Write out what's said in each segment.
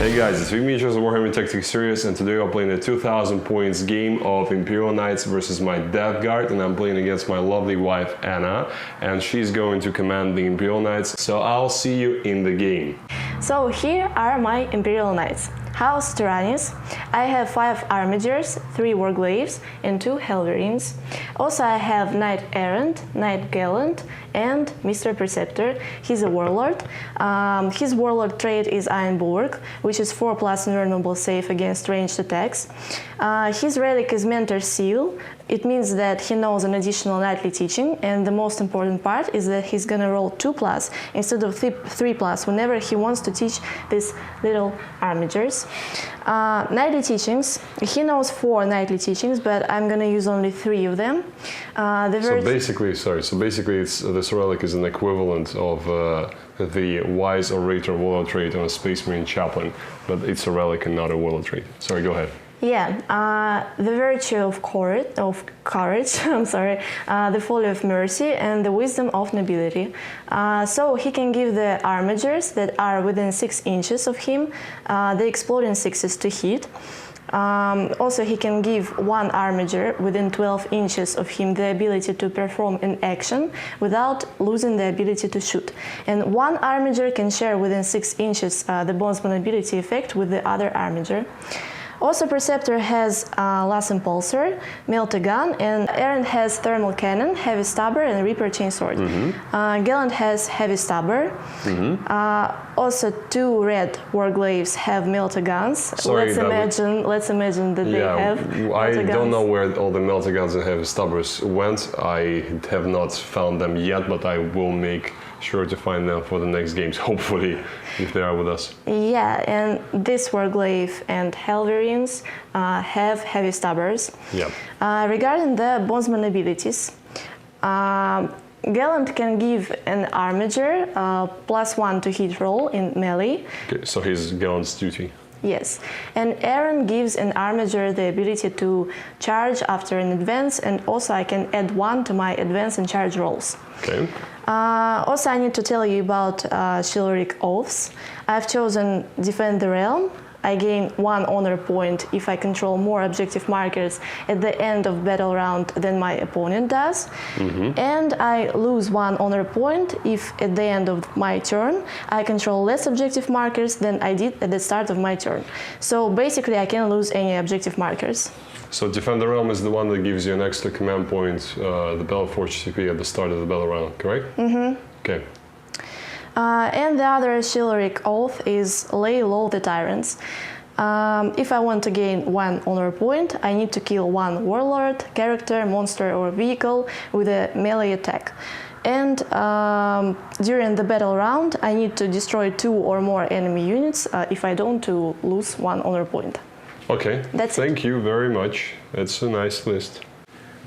Hey guys, it's vf.miniatures Warhammer Tactics series, and today I'm playing a 2000 points game of Imperial Knights versus my Death Guard, and I'm playing against my lovely wife Anna, and she's going to command the Imperial Knights, so I'll see you in the game. So here are my Imperial Knights. House Taranis. I have 5 Armigers, 3 Warglaves and 2 Helverines. Also I have Knight Errant, Knight Gallant and Mr. Preceptor. He's a Warlord. His Warlord trait is Iron Bulwark, which is 4+ invulnerable save against ranged attacks. His relic is Mentor's Seal. It means that he knows an additional knightly teaching, and the most important part is that he's gonna roll 2+ instead of 3+ whenever he wants to teach these little Armigers. Knightly teachings. He knows 4 knightly teachings, but I'm gonna use only 3 of them. So basically, it's, this relic is an equivalent of the Wise Orator Warlord trait on a Space Marine Chaplain, but it's a relic and not a Warlord trait. Sorry, go ahead. Yeah, the virtue of courage, I'm sorry, the folly of mercy, and the wisdom of nobility. So he can give the Armigers that are within 6 inches of him the exploding 6s to hit. Also, he can give 1 Armiger within 12 inches of him the ability to perform an action without losing the ability to shoot. And 1 Armiger can share within 6 inches the bondsman ability effect with the other Armiger. Also, Preceptor has Lass Impulsor, Melta-Gun, and Errant has Thermal Cannon, Heavy Stabber, and Reaper Chainsword. Gallant has Heavy Stabber. Also, 2 red Warglaves have Melta-Guns. Let's imagine that they have I don't know where all the Melta-Guns and Heavy Stabbers went. I have not found them yet, but I will make sure to find them for the next games, hopefully, if they are with us. Yeah, and this Warglaive and Helverines have Heavy Stabbers. Yeah. Regarding the bondsman abilities, Gallant can give an Armiger +1 to hit roll in melee. Okay, so he's Gallant's duty. Yes, and Aaron gives an Armiger the ability to charge after an advance, and also I can add 1 to my advance and charge rolls. Okay. Also, I need to tell you about chivalric oaths. I've chosen Defend the Realm. I gain 1 honor point if I control more objective markers at the end of battle round than my opponent does. And I lose 1 honor point if at the end of my turn I control less objective markers than I did at the start of my turn. So basically I can't lose any objective markers. So Defend the Realm is the one that gives you an extra command point, the Battleforge CP at the start of the battle round, correct? Okay. And the other chivalric oath is Lay Low the Tyrants. If I want to gain 1 honor point, I need to kill 1 warlord, character, monster or vehicle with a melee attack. And during the battle round, I need to destroy 2 or more enemy units if I don't to lose 1 honor point. Okay, thank you very much. It's a nice list.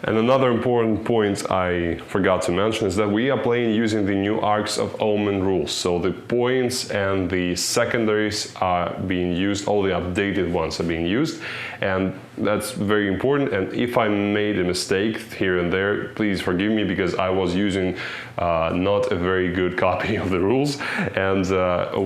And another important point I forgot to mention is that we are playing using the new Arcs of Omen rules. So the points and the secondaries are being used, all the updated ones are being used, and that's very important. And if I made a mistake here and there, please forgive me, because I was using not a very good copy of the rules, and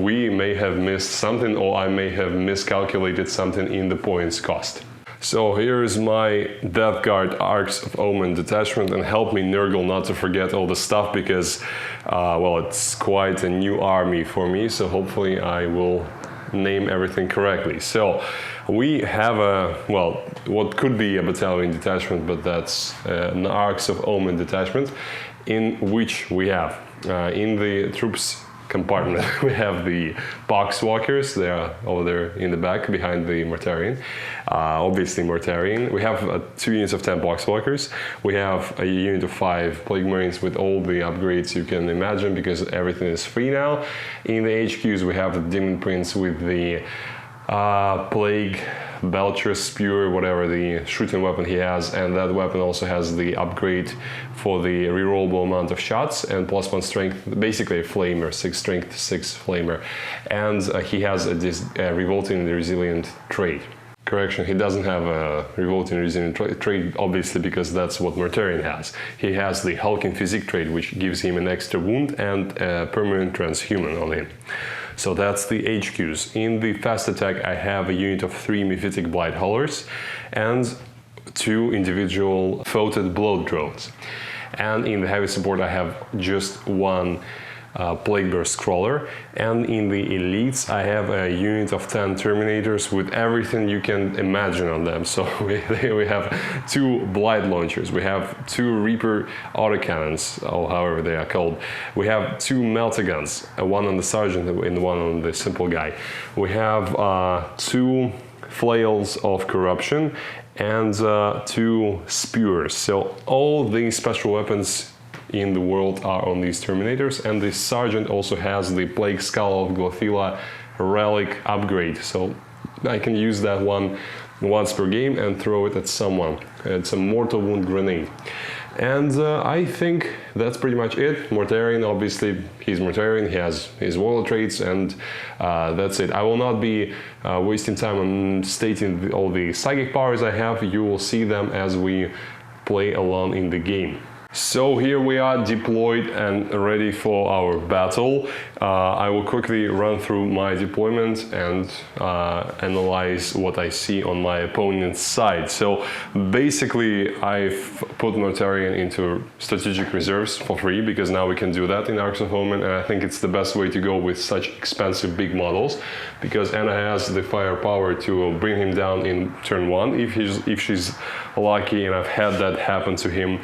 we may have missed something, or I may have miscalculated something in the points cost. So here is my Death Guard Arcs of Omen detachment, and help me Nurgle not to forget all the stuff, because well, it's quite a new army for me, so hopefully I will name everything correctly. So we have a, well, what could be a battalion detachment, but that's an Arcs of Omen detachment, in which we have in the troops compartment we have the Boxwalkers. They are over there in the back behind the Mortarion, obviously Mortarion. We have 2 units of 10 Boxwalkers. We have a unit of 5 Plague Marines with all the upgrades you can imagine, because everything is free now. In the HQs we have the Demon Prince with the Plague Belcher Spear, whatever the shooting weapon he has, and that weapon also has the upgrade for the rerollable amount of shots and +1 strength, basically a flamer, 6 strength, 6 flamer, and he has a revolting resilient trait. Correction, he doesn't have a revolting resilient trait, obviously, because that's what Mortarion has. He has the hulking physique trait, which gives him an extra wound and a permanent transhuman on him. So that's the HQs. In the fast attack, I have a unit of 3 Mephitic Blight Haulers and 2 individual Foated Blood Drones. And in the heavy support, I have just 1 Plague Burst Crawler, and in the elites I have a unit of 10 Terminators with everything you can imagine on them. So we have 2 Blight Launchers, we have 2 Reaper Autocannons, or however they are called, we have 2 Melta Guns, one on the Sergeant and one on the Simple Guy, we have 2 Flails of Corruption and 2 Spewers. So all these special weapons in the world are on these Terminators, and the Sergeant also has the Plague Skull of Glothila relic upgrade, so I can use that one once per game and throw it at someone. It's a mortal wound grenade. And I think that's pretty much it. Mortarion, obviously, he's Mortarion, he has his warlord traits, and that's it. I will not be wasting time on stating all the psychic powers I have. You will see them as we play along in the game. So here we are deployed and ready for our battle. I will quickly run through my deployment and analyze what I see on my opponent's side. So basically I've put Mortarion into strategic reserves for free, because now we can do that in Arks of Omen, and I think it's the best way to go with such expensive big models, because Anna has the firepower to bring him down in turn 1 if she's lucky, and I've had that happen to him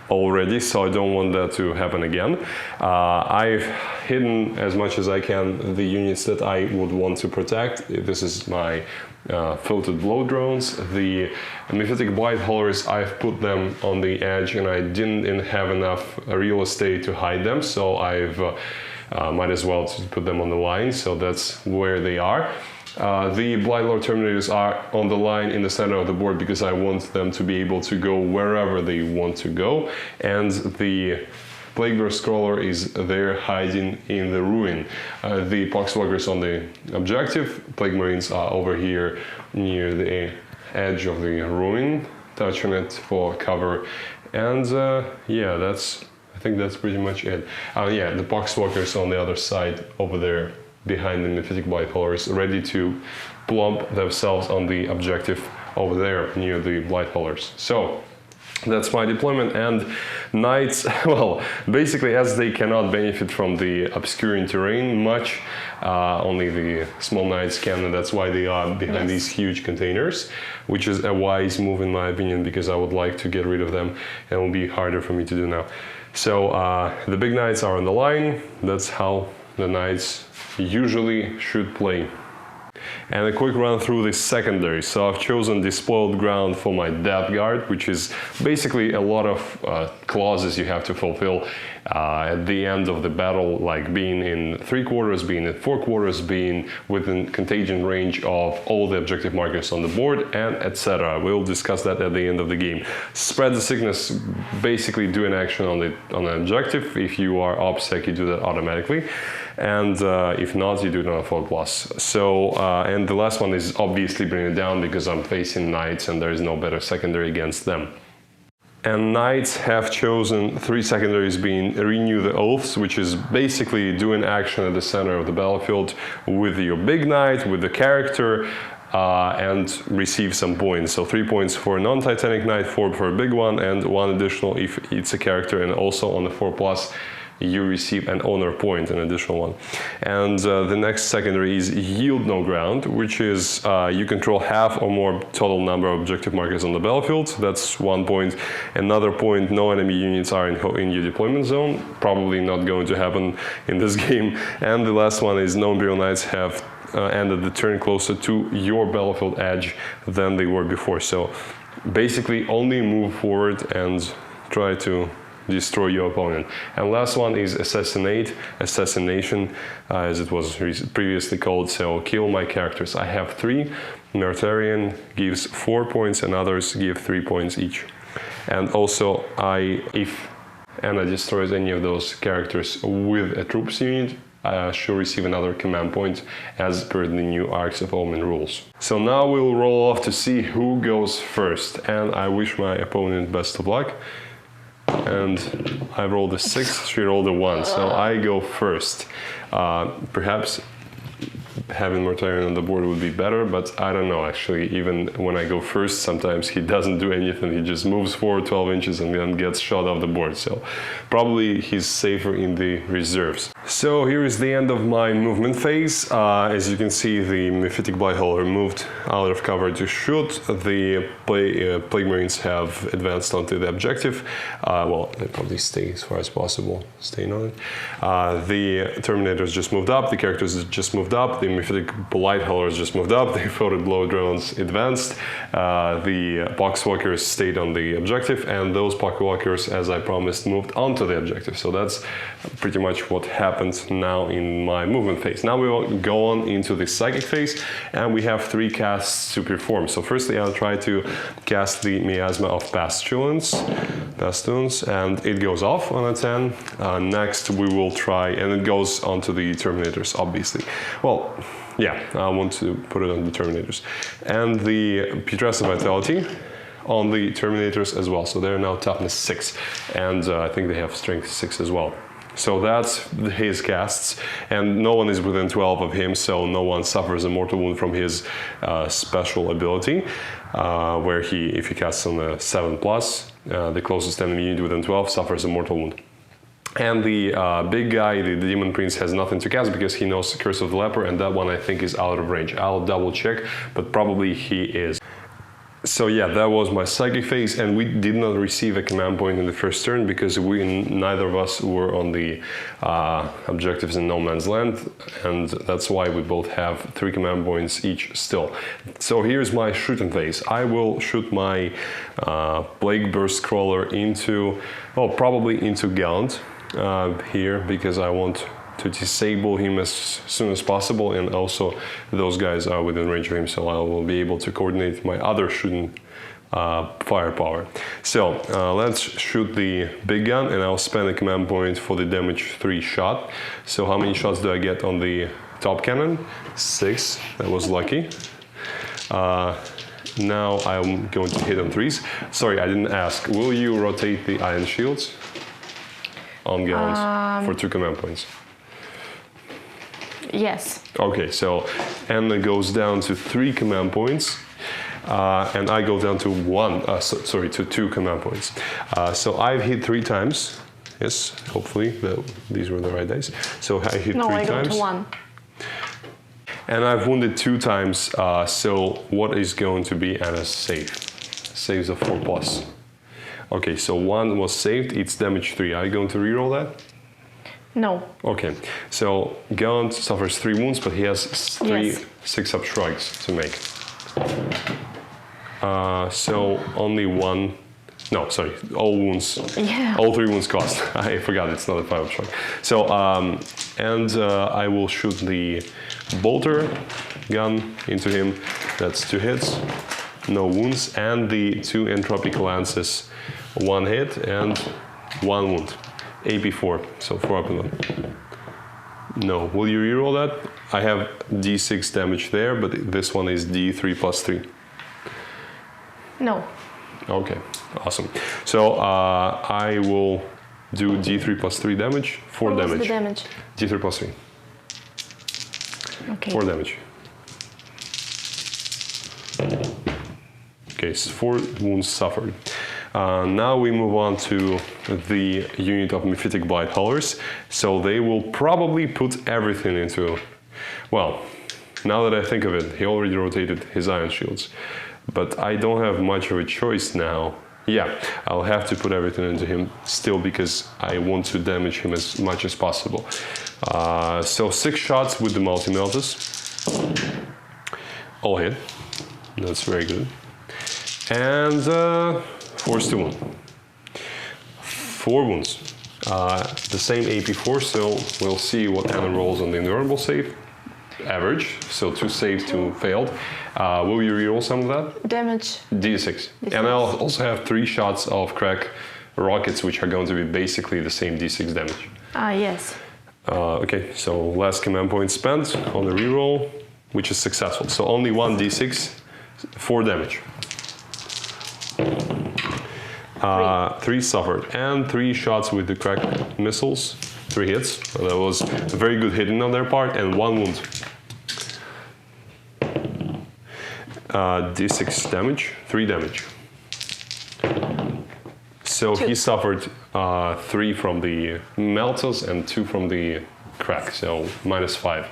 already, so I don't want that to happen again. I've hidden as much as I can the units that I would want to protect. This is my Foated Blow Drones. The Mephitic Blight Haulers, I've put them on the edge and I didn't have enough real estate to hide them, so I've might as well put them on the line, so that's where they are. The Blightlord Terminators are on the line in the center of the board because I want them to be able to go wherever they want to go, and the Plague Burst Crawler is there hiding in the ruin. The Poxwalkers on the objective, Plague Marines are over here near the edge of the ruin, touching it for cover, and yeah, I think that's pretty much it. Yeah, the Poxwalkers on the other side over there behind the Mephitic Blight Haulers, ready to plump themselves on the objective over there near the Blight Haulers. So that's my deployment. And Knights, well, basically as they cannot benefit from the obscuring terrain much, only the small Knights can, and that's why they are behind these huge containers, which is a wise move in my opinion, because I would like to get rid of them, and it will be harder for me to do now. So the big Knights are on the line. That's how the Knights usually should play. And a quick run through the secondary. So I've chosen Despoiled Ground for my Death Guard, which is basically a lot of clauses you have to fulfill at the end of the battle, like being in 3/4, being in 4/4, being within contagion range of all the objective markers on the board, and etc. We'll discuss that at the end of the game. Spread the Sickness, basically do an action on an objective. If you are OPSEC, you do that automatically, and if not, you do it on a 4+. So and the last one is obviously Bring It Down, because I'm facing Knights and there is no better secondary against them. And Knights have chosen 3 secondaries, being Renew the Oaths, which is basically do an action at the center of the battlefield with your big Knight, with the character, and receive some points. So 3 points for a non-Titanic Knight, 4 for a big one, and 1 additional if it's a character, and also on the 4+, you receive an honor point, an additional one. And the next secondary is Yield No Ground, which is you control half or more total number of objective markers on the battlefield. That's 1 point. Another point, no enemy units are in your deployment zone. Probably not going to happen in this game. And the last one is no Imperial Knights have ended the turn closer to your battlefield edge than they were before. So basically only move forward and try to destroy your opponent. And last one is Assassination, as it was previously called. So kill my characters. I have 3. Mortarion gives 4 points and others give 3 points each. And also if Anna destroys any of those characters with a troops unit, she'll receive another command point as per the new Arks of Omen rules. So now we'll roll off to see who goes first, and I wish my opponent best of luck. And I rolled a 6, she rolled a 1, so I go first. Perhaps having Mortarion on the board would be better, but I don't know actually. Even when I go first, sometimes he doesn't do anything. He just moves forward 12 inches and then gets shot off the board. So probably he's safer in the reserves. So here is the end of my movement phase. As you can see, the Mephitic Blightholder moved out of cover to shoot. The Plague Marines have advanced onto the objective. Well, they probably stay as far as possible, staying on it. The Terminators just moved up, the characters just moved up, the Mephitic Blightholders just moved up, the Floated Blow Drones advanced, the Poxwalkers stayed on the objective, and those Poxwalkers, as I promised, moved onto the objective. So that's pretty much what happened now in my movement phase. Now we will go on into the psychic phase, and we have 3 casts to perform. So firstly, I'll try to cast the Miasma of Pastuns, and it goes off on a 10. Next we will try, and it goes onto the Terminators, obviously. Well, yeah, I want to put it on the Terminators. And the Putrescent Vitality on the Terminators as well. So they're now toughness 6, and I think they have strength 6 as well. So that's his casts, and no one is within 12 of him, so no one suffers a mortal wound from his special ability, where if he casts on a 7+, the closest enemy unit within 12 suffers a mortal wound. And the big guy, the Demon Prince, has nothing to cast because he knows Curse of the Leper, and that one I think is out of range. I'll double check, but probably he is. So yeah, that was my psychic phase, and we did not receive a command point in the first turn because neither of us were on the objectives in No Man's Land, and that's why we both have 3 command points each still. So here's my shooting phase. I will shoot my Plague Burst Crawler into, well, probably into Gallant here, because I want to disable him as soon as possible, and also those guys are within range of him, so I will be able to coordinate my other shooting firepower. So let's shoot the big gun, and I'll spend a command point for the damage 3 shot. So how many shots do I get on the top cannon? 6, that was lucky. Now I'm going to hit on 3s. Sorry, I didn't ask, will you rotate the Iron Shields on Gallant for 2 command points? Yes. Okay, so Anna goes down to 3 command points, and I go down to to 2 command points. So I've hit 3 times. Yes, hopefully these were the right dice. So I hit 3 times. No, I go to 1. And I've wounded 2 times. So what is going to be Anna's save? Saves of 4+. Okay, so 1 was saved. It's damage 3. Are you going to reroll that? No. Okay, so Gallant suffers 3 wounds, but he has 3 Yes. 6-up shrugs to make. So only 1, no, sorry, all wounds, Yeah. all 3 wounds cost. I forgot it's not a 5-up shrug. So, I will shoot the bolter gun into him. That's 2 hits, no wounds, and the 2 entropic lances, 1 hit and 1 wound. AP4, so 4 up and down. No, will you reroll that? I have D6 damage there, but this one is D3 plus 3. No. Okay, awesome. So I will do D3 plus 3 damage, 4 What was damage. the damage? D3 plus 3. Okay. 4 damage. Okay, so 4 wounds suffered. Now we move on to the unit of Mephitic Blightholders. So they will probably put everything into... Well, now that I think of it, he already rotated his Iron Shields. But I don't have much of a choice now. Yeah, I'll have to put everything into him still because I want to damage him as much as possible. So 6 shots with the Multi-Meltas. All hit. That's very good. And... force to wound. 4 wounds. The same AP4, so we'll see what Anna rolls on the Nurgle save. Average, so 2 saved, 2 failed. Will you reroll some of that? Damage. D6. And I'll also have 3 shots of crack rockets, which are going to be basically the same D6 damage. Yes. Okay, so last command point spent on the reroll, which is successful. So only 1 D6, 4 damage. 3 suffered, and 3 shots with the crack missiles, 3 hits. So that was a very good hitting on their part, and 1 wound. D6 damage, 3 damage. So he suffered 3 from the melters and 2 from the crack, so -5.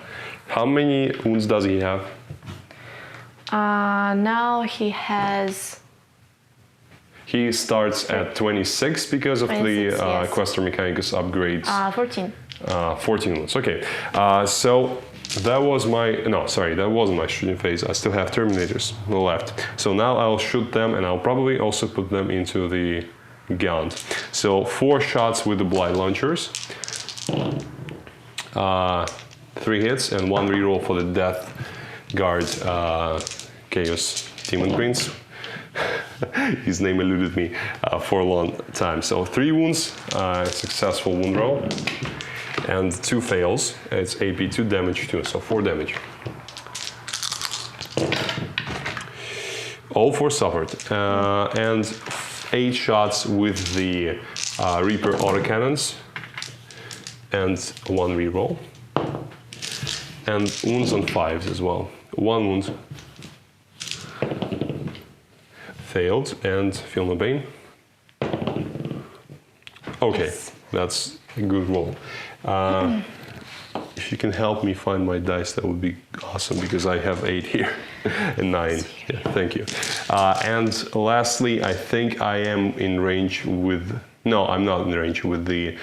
How many wounds does he have? Now he has... He starts at 26 because of 26, the yes. Questor Mechanicus upgrades. 14. 14 wounds, okay. So that was my, no, sorry, that wasn't my shooting phase. I still have Terminators left. So now I'll shoot them and I'll probably also put them into the Gaunt. So 4 shots with the Blight Launchers. 3 hits and 1 reroll for the Death Guard Chaos Demon Prince. His name eluded me for a long time. So 3 wounds, successful wound roll, and 2 fails. It's AP 2 damage too, so 4 damage. All 4 suffered, and 8 shots with the Reaper autocannons, and 1 reroll, and wounds on 5s as well. 1 wound. Failed, and feel no pain. Okay, Yes. that's a good roll. If you can help me find my dice, that would be awesome, because I have 8 here and 9. Yeah, thank you. And lastly, I think I am in range with... No, I'm not in range with the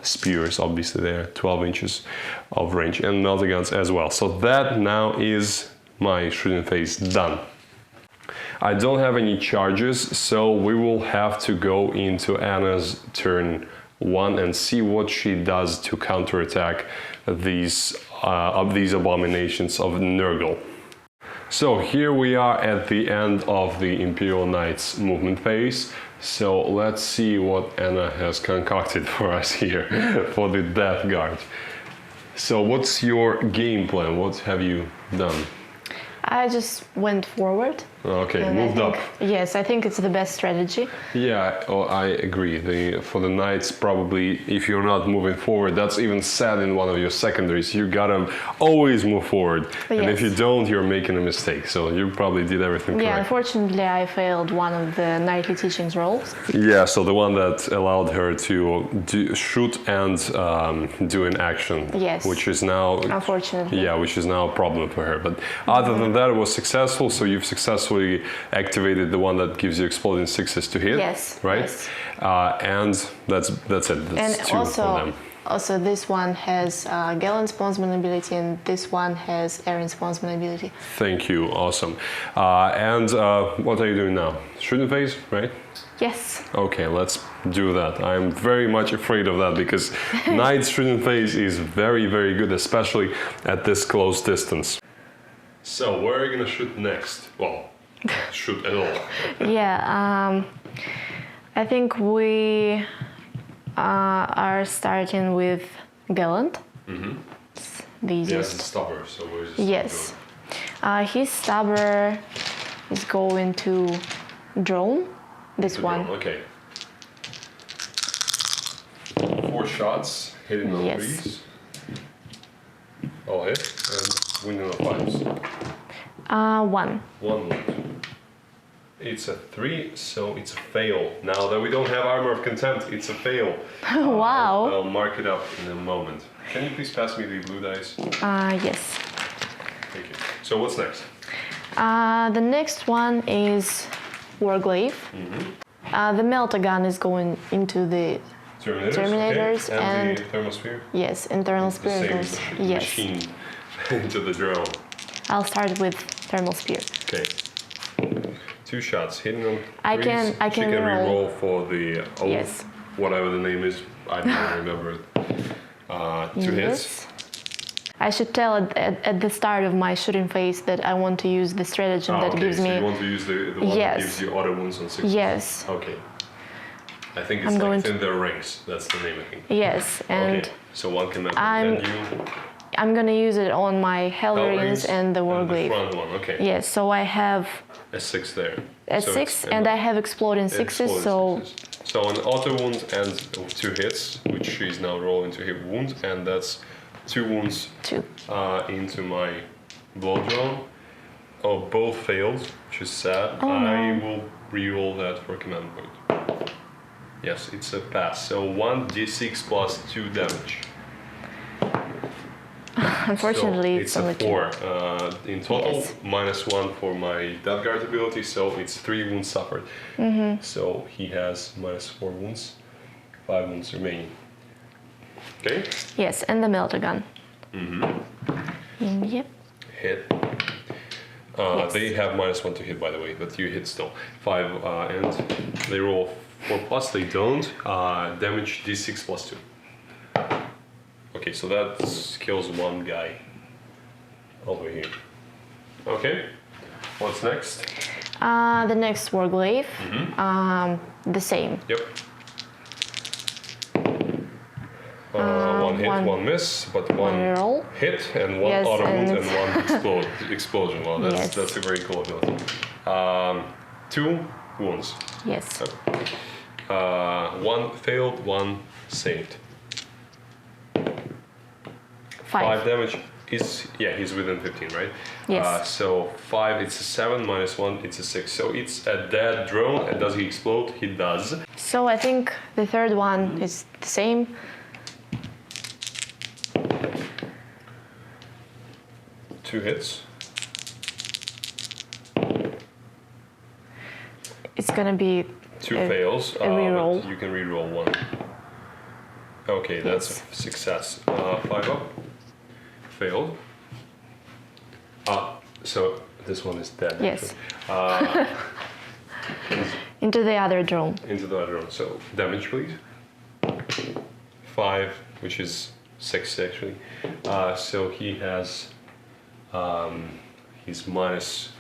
spears. Obviously, they're 12 inches of range, and melter guns as well. So that now is my shooting phase done. I don't have any charges, so we will have to go into Anna's turn 1 and see what she does to counterattack these abominations of Nurgle. So here we are at the end of the Imperial Knights movement phase. So let's see what Anna has concocted for us here for the Death Guard. So what's your game plan? What have you done? I just went forward. Okay, and moved up. Yes, I think it's the best strategy. Yeah, I agree. For the Knights, probably, if you're not moving forward, that's even said in one of your secondaries, you gotta always move forward. Yes. And if you don't, you're making a mistake. So you probably did everything correct. Yeah, unfortunately, I failed one of the knightly teachings roles. Yeah, so the one that allowed her to shoot and do an action. Yes. Which is now... Unfortunately. Yeah, which is now a problem for her. But other than that, it was successful. So you've successfully activated the one that gives you exploding 6s to hit. Yes. Right? Yes. And that's it. That's And 2 for them. Also, this one has Galen Spawnsman ability, and this one has Aaron Spawnsman ability. Thank you. Awesome. And what are you doing now? Shooting phase, right? Yes. Okay, let's do that. I'm very much afraid of that because Knight's shooting phase is very, very good, especially at this close distance. So, where are you gonna shoot next? Well, shoot at all. Yeah, I think we are starting with Gallant. Mm-hmm. It's the Yes, easiest. it's stubber, so where's his Yes. His stubber is going to drone. This one. Okay. 4 shots, hitting on Yes. 3s. All hit, and winning on 5s. 1. 1 wound. It's a 3, so it's a fail. Now that we don't have Armor of Contempt, it's a fail. Wow. I'll mark it up in a moment. Can you please pass me the blue dice? Yes. Thank you. So what's next? The next one is Warglaive. Mm-hmm. The melter gun is going into the Terminators, okay. and the Thermosphere? yes, internal The spear same goes. Yes. machine into the drone. I'll start with thermal spear. Okay. 2 shots, hitting on 3s. I can She can reroll. re-roll for the oath, Yes. whatever the name is. I don't remember it. 2 hits. I should tell at the start of my shooting phase that I want to use the stratagem that okay, gives so me. you want to use the one that Yes. gives you auto wounds on 6. Yes. Okay. I think it's I'm like going to- Thin Rings. That's the name, I think. Yes, and Okay, so one can I'm- and you I'm gonna use it on my Hellrings and the the Warglaive. front one, okay. Yes, so I have A 6 there. a So 6 it's- and I have exploding 6s, exploding so 6s. So an auto wound and 2 hits, which she's now rolling to hit wound, and that's 2 wounds 2. into my blow drone. Oh, both failed, which is sad. Oh, I no. will re-roll that for command point. Yes, it's a pass. So 1d6 plus 2 damage. Unfortunately, so it's a only 4. In total, Yes. -1 for my Death Guard ability, so it's 3 wounds suffered. So he has -4 wounds, 5 wounds remaining. Okay? Yes, and the melter gun. Yep. Hit. Yes. They have -1 to hit, by the way, but you hit still. 5, and they roll 4 plus, they don't. Damage d6 plus 2. Okay, so that kills one guy over here. Okay, what's next? The next Warglaive, the same. Yep. One hit, one miss, but one reroll. hit and one Yes, auto wound and- and one explosion. Well, Yes. that's a very cool ability. 2 wounds. Yes. One failed, one saved. 5. 5 damage is, he's within 15, right? Yes. So 5, it's a 7, -1, it's a 6. So it's a dead drone, and does he explode? He does. So I think the third one is the same. Two hits. It's gonna be 2 a fails. a reroll. But you can reroll 1. Okay, that's a success. 5 up. Failed. So this one is dead. Yes. actually. Into the other drone. Into the other room. So damage, please. 5, which is 6 actually. So he has, he's minus.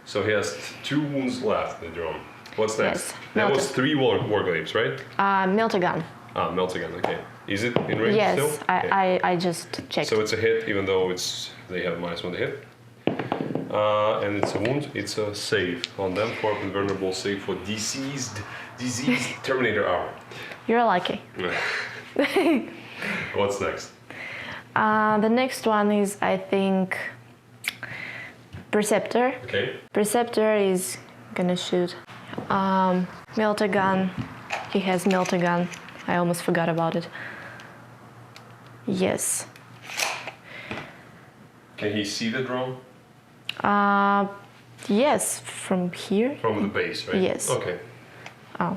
So he has 2 wounds left. The drone. What's next? Yes, That was melter. 3 Warglaives, right? Melter gun. Melt again. Okay. Is it in range Yes, still? Okay. I just checked. So it's a hit, even though they have -1 to hit. And it's a wound. It's a save on them for invulnerable save for diseased Terminator armor. You're lucky. What's next? The next one is, I think, Preceptor. Okay. Preceptor is gonna shoot. Melter gun. He has melter gun. I almost forgot about it. Yes. Can he see the drone Yes, from here. from the base, right? Yes. Okay. Oh.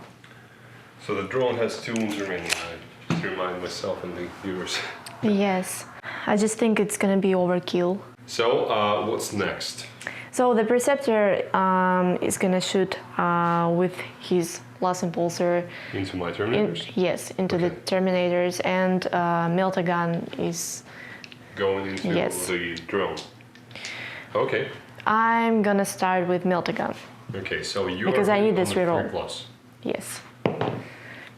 So the drone has 2 wounds remaining. I just remind myself and the viewers. Yes. I just think it's gonna be overkill. So what's next? So the Preceptor is gonna shoot with his last impulsor. Into my Terminators? Yes, into the Okay. Terminators, and melter gun is. Going into Yes. the drone. Okay. I'm gonna start with melter gun. Okay, so you Because are I need on this the reroll. 3+. Yes.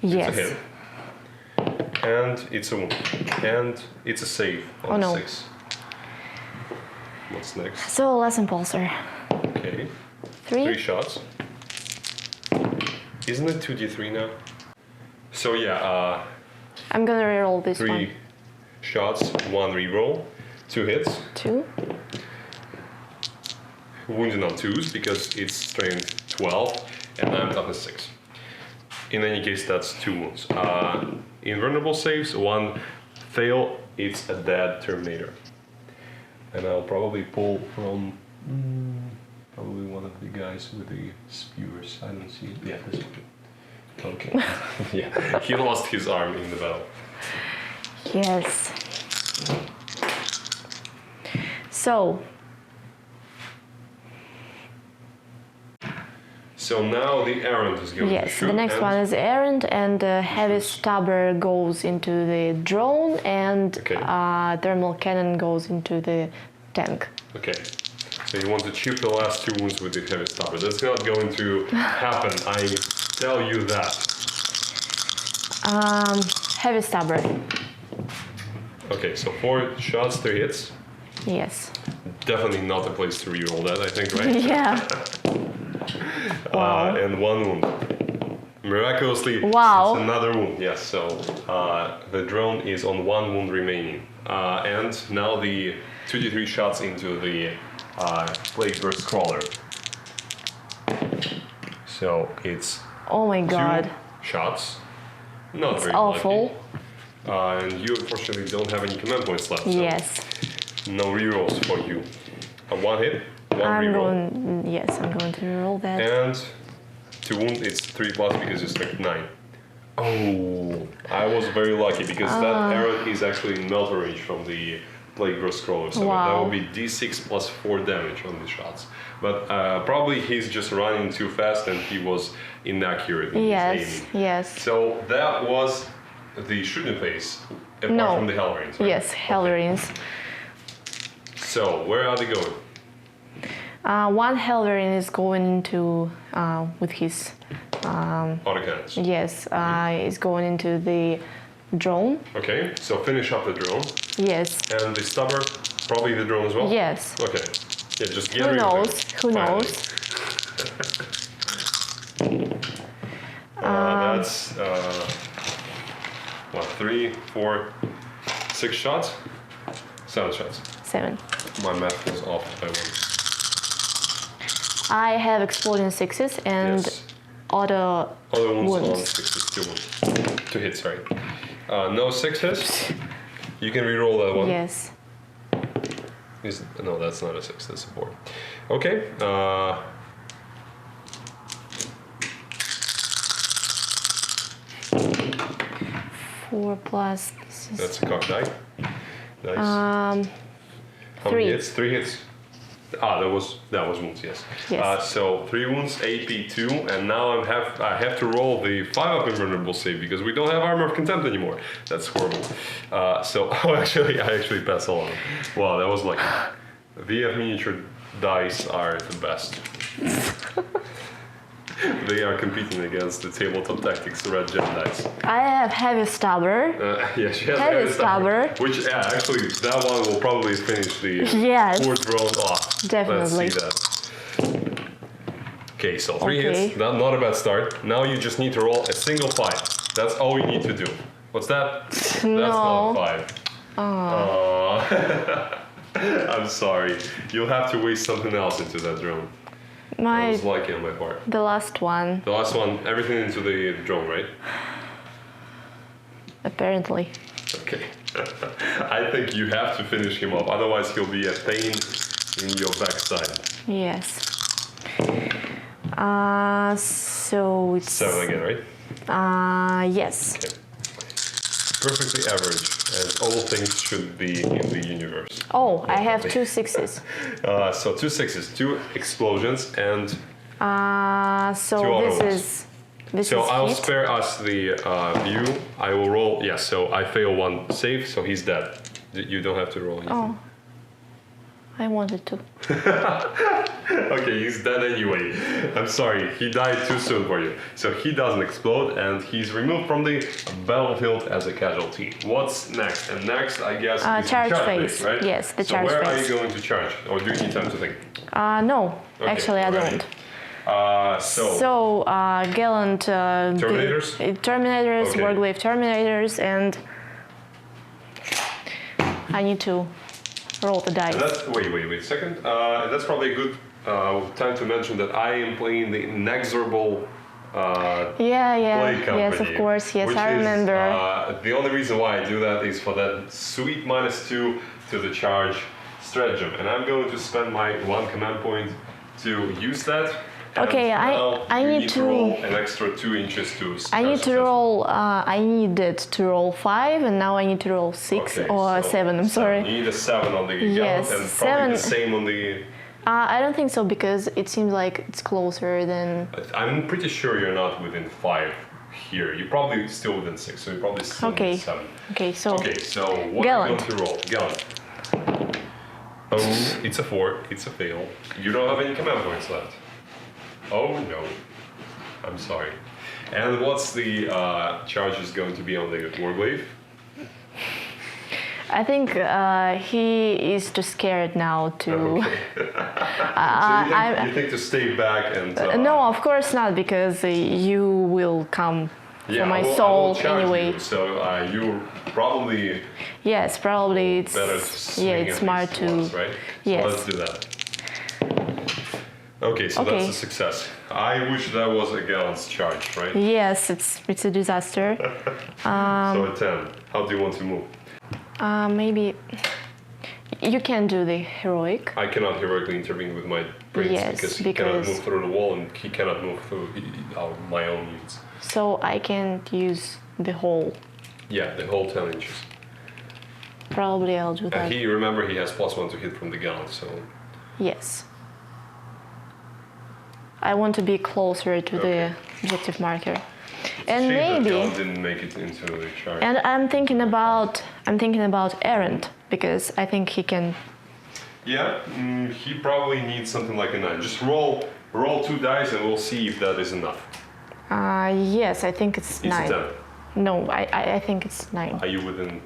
It's Yes. a hit. And it's a wound. And it's a save on Oh, no. 6. What's next? So last impulsor. Okay. 3. 3 shots. Isn't it 2d3 now? So yeah, I'm gonna reroll this 3 one. shots, 1 reroll, 2 hits. 2. Wounded on 2s because it's strength 12 and I'm toughness 6. In any case, that's 2 wounds. Invulnerable saves, 1 fail, it's a dead Terminator. And I'll probably pull from probably one of the guys with the spewers. I don't see it. Yeah, this one. Okay. Yeah, he lost his arm in the battle. Yes. So So now the errant is going to yes, shoot. the next and one is errant, and the heavy stabber goes into the drone, and Okay. thermal cannon goes into the tank. Okay. So you want to chip the last 2 wounds with the heavy stabber. That's not going to happen. I tell you that. Heavy stabber. Okay, so 4 shots, 3 hits. Yes. Definitely not a place to reroll that, I think, right? Yeah. Wow. And 1 wound. Miraculously, Wow. it's another wound. Yes, so the drone is on 1 wound remaining. And now the 2d3 shots into the Plague Burst Crawler. So it's Oh my god. 2 shots. Not It's very awful. lucky. And you unfortunately don't have any command points left. So Yes. no rerolls for you. A 1 hit, 1 reroll. Yes, I'm going to roll that. And to wound, it's 3+ because you strength 9. Oh, I was very lucky because that arrow is actually in melt range from the Plague Burst Crawler. So that will be d6 plus 4 damage on the shots. But probably he's just running too fast and he was inaccurate in his aiming. Yes. So that was the shooting phase, apart from the Hellrains, right? Yes, Hellrains. So where are they going? One Hellrain is going into with his Autocannons. yes, is going into the drone. Okay, so finish up the drone. Yes. And the stubber, probably the drone as well? Yes. Okay. Yeah, just get Who rid knows? of it. Who Finally. knows? That's what, 3, 4, 6 shots? 7 shots. 7. My math was off by 1. I have exploding 6s and Yes. other wounds on wounds. 6s, 2 wounds. 2 hits, sorry. No 6s. You can reroll that one. Yes. No, that's not a 6, that's a 4. Okay. 4 plus. This is, That's a cock die. Nice. How 3. many hits? 3 hits. That was wounds. Yes. Yes. So 3 wounds, AP 2, and now I have to roll the 5-up invulnerable save because we don't have Armor of Contempt anymore. That's horrible. I actually passed along. Wow, that was like VF miniature dice are the best. They are competing against the tabletop tactics red gem dice. I have heavy stubber. Yeah, she has Heavy heavy stubber. stubber. Which, actually, that one will probably finish the Yes. 4th round off. Definitely. Let's see that. Okay, so 3 Okay. hits, not a bad start. Now you just need to roll a single 5. That's all you need to do. What's that? That's not a 5. I'm sorry. You'll have to waste something else into that drone. I was lucky on my part. The last one. The last one, everything into the drone, right? Apparently. Okay. I think you have to finish him off, otherwise he'll be a pain in your backside. Yes. So it's 7 again, right? yes. Okay. Perfectly average, as all things should be in the universe. Oh, I have 2 6s. So 2 6s, 2 explosions, and So 2 auto this rolls. is this So is I'll hit. spare us the view. I will roll. Yes. So I fail 1 save, so he's dead. You don't have to roll anything. Oh, I wanted to. Okay, he's dead anyway. I'm sorry, he died too soon for you. So he doesn't explode, and he's removed from the battlefield as a casualty. What's next? And next, I guess, is the Charge phase. phase, right? Yes, the so charge where phase. are you going to charge? Or do you need time to think? No, Okay, actually I alrighty. don't. So gallant Terminators? Terminators, Okay. Warglaive Terminators, and I need to roll the dice. and that's, wait a second. That's probably a good time to mention that I am playing the inexorable play company. Yes, of course, yes, which I remember. Is, the only reason why I do that is for that sweet -2 to the charge stratagem, and I'm going to spend my 1 command point to use that. And Okay, now I you need to roll an extra 2 inches to. I need to roll. I needed to roll 5, and now I need to roll 6 Okay, or so 7. I'm sorry. You need a 7 on the Yes, gallant, and probably 7. the same on the. I don't think so because it seems like it's closer than. I'm pretty sure you're not within 5 here. You're probably still within 6, so you're probably still Okay. within 7. Okay, so. Okay, so what Gallant. are you going to roll? Gallant. Oh, it's a 4. It's a fail. You don't have any command points left. Oh no. I'm sorry. And what's the charges going to be on the Warglaive? I think he is too scared now to. Okay. So you think to stay back and... No, of course not, because you will come for my I will soul charge anyway. You, so you probably Yes, probably it's. better swing Yeah, it's at smart least to. once, right? So Yes. let's do that. Okay, so that's a success. I wish that was a gallant's charge, right? Yes, it's a disaster. So a 10. How do you want to move? Maybe you can do the heroic. I cannot heroically intervene with my brains because he cannot move through the wall and he cannot move through my own units. So I can use the whole. Yeah, the whole 10 inches. Probably I'll do that. And remember, he has +1 to hit from the gallant, so... Yes. I want to be closer to the objective marker. And maybe that didn't make it into the chart. And I'm thinking about errant because I think he can. Yeah, he probably needs something like a 9. Just roll 2 dice and we'll see if that is enough. Yes, I think it's 9. It's a 10. No, I think it's 9. Are you within?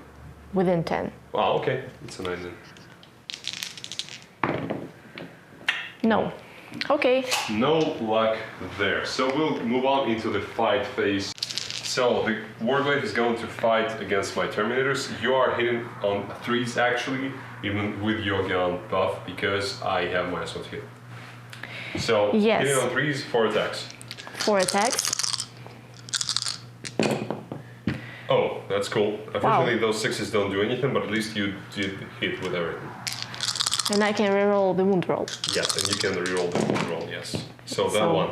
Within 10. Oh, okay, it's a 9 then. No. Okay. No luck there. So we'll move on into the fight phase. So the Warblade is going to fight against my Terminators. You are hitting on 3s actually, even with your gallant buff, because I have -1 to hit. So hitting on 3s, 4 attacks. 4 attacks. Oh, that's cool. Unfortunately, those 6s don't do anything, but at least you did hit with everything. And I can reroll the wound roll. Yes, and you can reroll the wound roll, yes. So that one,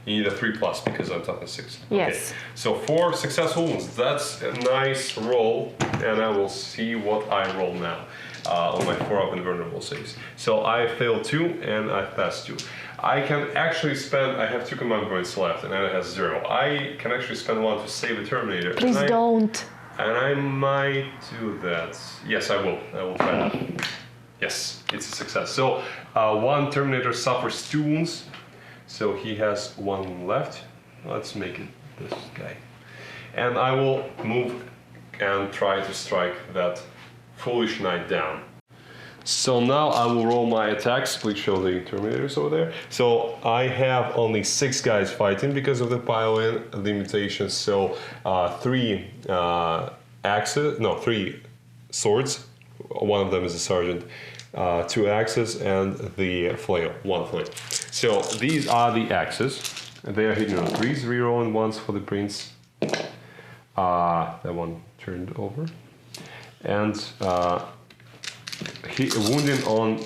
you need a 3+ because I'm toughness 6. Yes. Okay. So 4 successful wounds. That's a nice roll, and I will see what I roll now on my 4 up and vulnerable saves. So I failed 2 and I passed 2. I can actually spend, I have 2 command points left and Anna has 0. I can actually spend 1 to save a Terminator. Please don't. And I might do that. Yes, I will. I will try that. Yes, it's a success. So 1 Terminator suffers 2 wounds. So he has 1 wound left. Let's make it this guy. And I will move and try to strike that foolish knight down. So now I will roll my attacks. Please show the Terminators over there. So I have only 6 guys fighting because of the pile-in limitations. So 3 swords. 1 of them is a sergeant. 2 axes and the flail, 1 flail. So these are the axes. They are hitting on 3s, rerolling 1s for the prince. That one turned over. And wounding on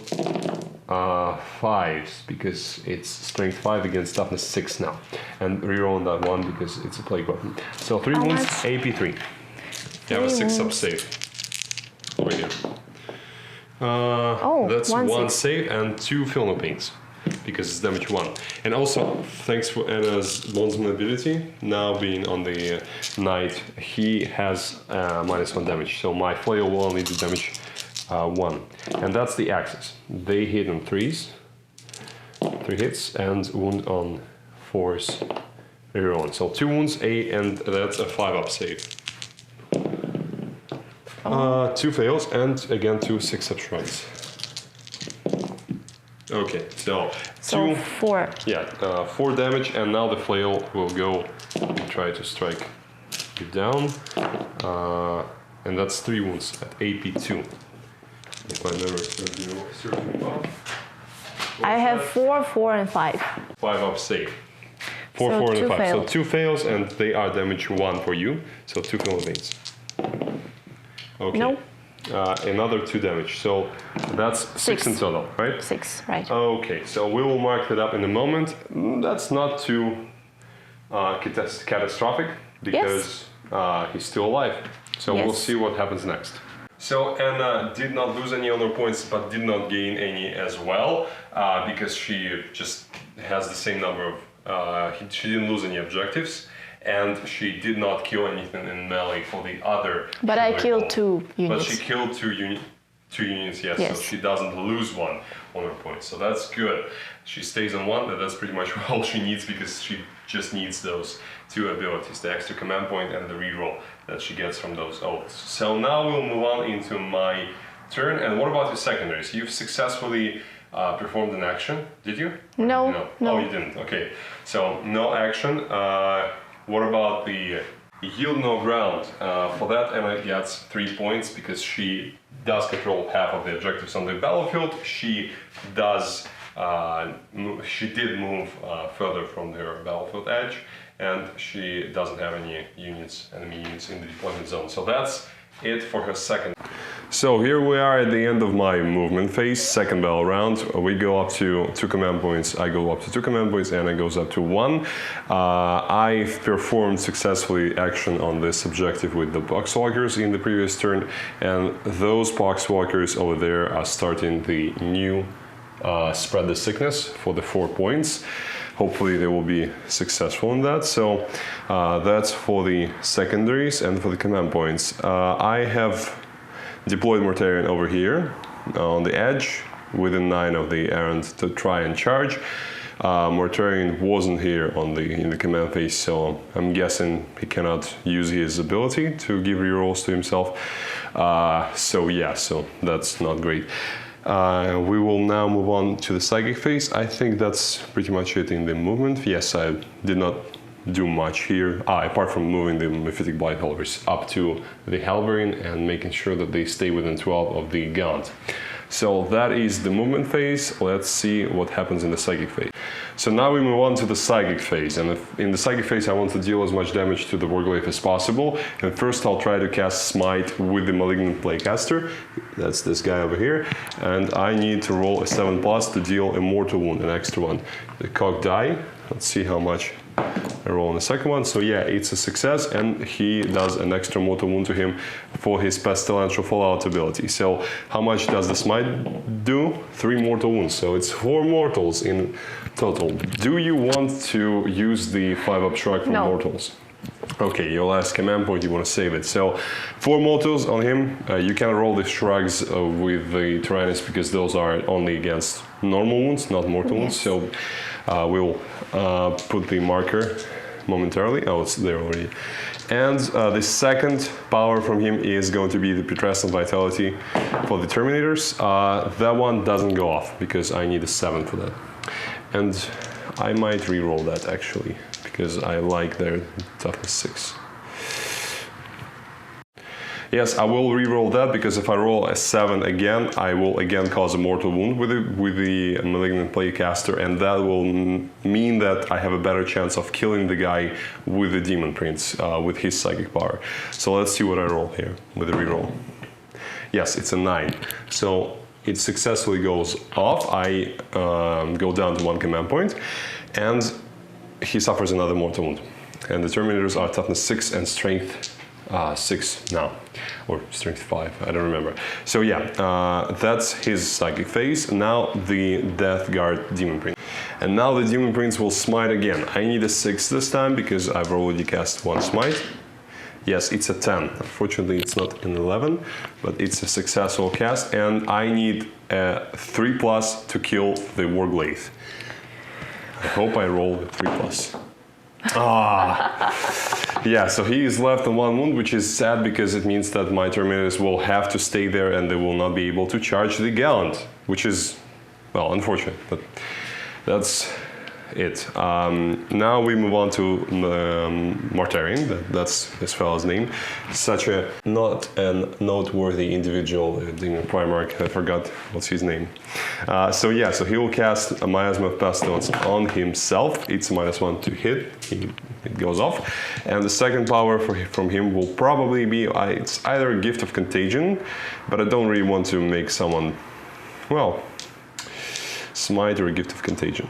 5s because it's strength 5 against toughness 6 now. And rerolling that 1 because it's a plague weapon. So 3 wounds, AP3. You have a 6-up save. Over here. That's 1 save and 2 Filno pains because it's damage 1. And also, thanks for Anna's bondsman ability, now being on the knight, he has -1 damage. So my flail will only do damage 1. And that's the axes. They hit on 3s, 3 hits, and wound on 4s, reroll. So 2 wounds, and that's a 5-up save. 2 fails and again 2 6-up shrines. Okay, so 4. Yeah, 4 damage, and now the flail will go and try to strike you down. And that's 3 wounds at AP2. If I never serve you well. I have 4, 4, and 5. 5-up save. 4, 4, and 5. Fails. So 2 fails, and they are damage 1 for you. So 2 Philomines. Okay. No. Another 2 damage. So that's 6 in total, right? 6, right. Okay, so we will mark that up in a moment. That's not too catastrophic because he's still alive. So we'll see what happens next. So Anna did not lose any honor points, but did not gain any as well because she just has the same number of. She didn't lose any objectives. And she did not kill anything in melee for the other. But I killed 2 units. But she killed 2 units, yes. So she doesn't lose 1 honor point. So that's good. She stays on 1, but that's pretty much all she needs because she just needs those 2 abilities, the extra command point and the reroll that she gets from those oaths. So now we'll move on into my turn. And what about your secondaries? You've successfully performed an action, did you? No. Oh, you didn't. Okay. So no action. What about the yield no ground? For that, Anna gets 3 points because she does control half of the objectives on the battlefield. She does she did move further from her battlefield edge, and she doesn't have any units, enemy units in the deployment zone. So that's it for her second. So here we are at the end of my movement phase, second battle round. We go up to 2 command points. I go up to 2 command points, and it goes up to 1. I performed successfully action on this objective with the boxwalkers in the previous turn, and those boxwalkers over there are starting the new spread the sickness for the 4 points. Hopefully they will be successful in that. So that's for the secondaries and for the command points. I have deployed Mortarion over here on the edge within 9 of the errand to try and charge. Mortarion wasn't here in the command phase, so I'm guessing he cannot use his ability to give rerolls to himself. So that's not great. We will now move on to the psychic phase. I think that's pretty much it in the movement. Yes, I did not do much here, apart from moving the Mephitic Blight Holders up to the Halberine and making sure that they stay within 12 of the Gaunt. So that is the movement phase. Let's see what happens in the psychic phase. So now we move on to the psychic phase, and in the psychic phase I want to deal as much damage to the Warglaive as possible. And first I'll try to cast Smite with the Malignant Playcaster. That's this guy over here. And I need to roll a 7+ to deal a mortal wound, an extra one. The cock die. Let's see how much I roll on the second one. So yeah, it's a success, and he does an extra mortal wound to him for his Pestilential Fallout ability. So how much does the Smite do? 3 mortal wounds, so it's 4 mortals in total. Do you want to use the 5-up shrug for mortals? Okay, your last command point, you want to save it. So 4 mortals on him. You can roll the shrugs with the Taranis because those are only against normal wounds, not mortal wounds. So we'll put the marker momentarily. Oh, it's there already. And the second power from him is going to be the Putrescent Vitality for the Terminators. That one doesn't go off because I need a 7 for that. And I might re-roll that actually, because I like their toughness 6. Yes, I will re-roll that, because if I roll a 7 again, I will again cause a mortal wound with the Malignant Playcaster, and that will mean that I have a better chance of killing the guy with the Demon Prince, with his psychic power. So let's see what I roll here with the re-roll. Yes, it's a 9. So it successfully goes off. I go down to 1 command point, and he suffers another mortal wound. And the Terminators are toughness 6 and strength 6 now, or strength 5, I don't remember. So yeah, that's his psychic phase. Now the Death Guard Demon Prince. And now the Demon Prince will smite again. I need a 6 this time because I've already cast 1 smite. Yes, it's a 10. Unfortunately, it's not an 11, but it's a successful cast, and I need a 3+ to kill the Warglaive. I hope I roll a 3+. Yeah, so he is left on 1 wound, which is sad because it means that my Terminators will have to stay there and they will not be able to charge the Gallant, which is, well, unfortunate, but that's it. Now we move on to Mortarion, that's this fellow's name. Such a not a noteworthy individual in Primarch, I forgot what's his name. So yeah, so he will cast a Miasma of Pestilence on himself. It's a -1 to hit, it goes off. And the second power from him will probably be, it's either a Gift of Contagion, but I don't really want to make someone, well, Smite or a Gift of Contagion.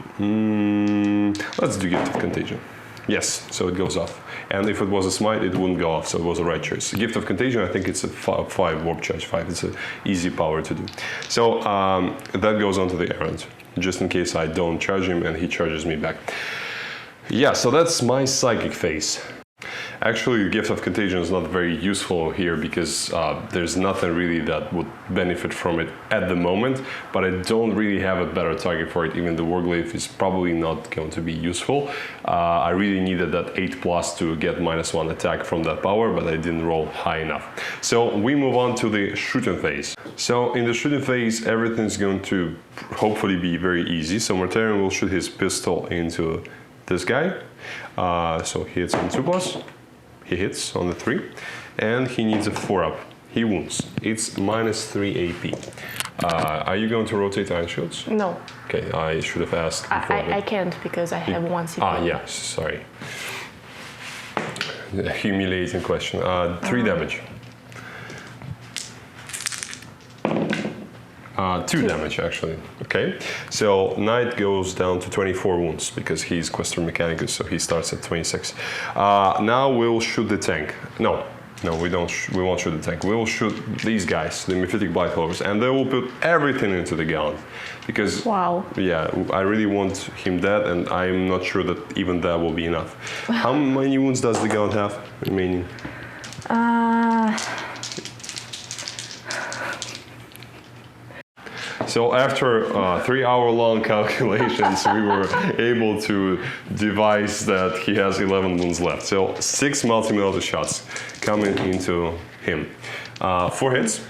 Let's do Gift of Contagion. Yes, so it goes off. And if it was a Smite, it wouldn't go off, so it was the right choice. Gift of Contagion, I think it's a 5 Warp Charge 5. It's an easy power to do. So that goes on to the errand, just in case I don't charge him and he charges me back. Yeah, so that's my psychic phase. Actually, Gift of Contagion is not very useful here because there's nothing really that would benefit from it at the moment, but I don't really have a better target for it. Even the Warglaive is probably not going to be useful. I really needed that 8+ to get -1 attack from that power, but I didn't roll high enough. So we move on to the shooting phase. So in the shooting phase, everything's going to hopefully be very easy. So Mortarion will shoot his pistol into this guy. So he hits on 2+. He hits on the 3, and he needs a 4-up. He wounds. It's -3 AP. Are you going to rotate Iron Shields? No. Okay, I should have asked before. I can't because I have one CP. Ah, yes, sorry. A humiliating question. 3 damage. 2 damage, actually. Okay, so Knight goes down to 24 wounds because he's Questor Mechanicus, so he starts at 26. Now we'll shoot the tank. No, we don't. We won't shoot the tank. We'll shoot these guys, the Mephitic Blightclovers, and they will put everything into the Gallant. Because, wow. Yeah, I really want him dead, and I'm not sure that even that will be enough. How many wounds does the Gallant have remaining? So after 3-hour-long calculations, we were able to devise that he has 11 wounds left. So 6 multi-millimeter shots coming into him. 4 hits,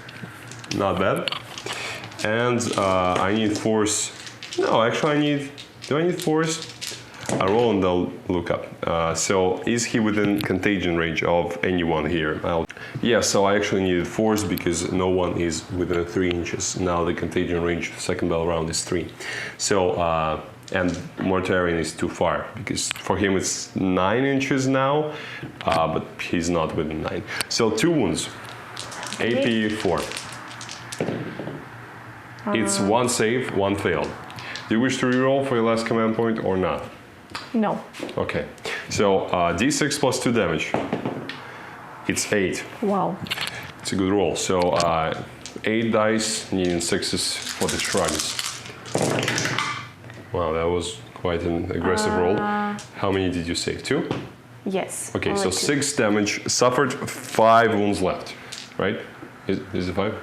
not bad. And I need force. No, actually do I need force? I roll and they'll look up. So is he within contagion range of anyone here? Yeah, so I actually needed force because no one is within 3 inches. Now the contagion range, second bell round, is 3. So, and Mortarion is too far because for him it's 9 inches now, but he's not within 9. So 2 wounds, AP 4. It's 1 save, 1 failed. Do you wish to reroll for your last command point or not? No. Okay, so d6 plus 2 damage. It's 8. Wow. It's a good roll. So 8 dice, needing 6s for the shrugs. Wow, that was quite an aggressive roll. How many did you save? 2? Yes. Okay, so 6 damage, suffered 5 wounds left, right? Is it 5?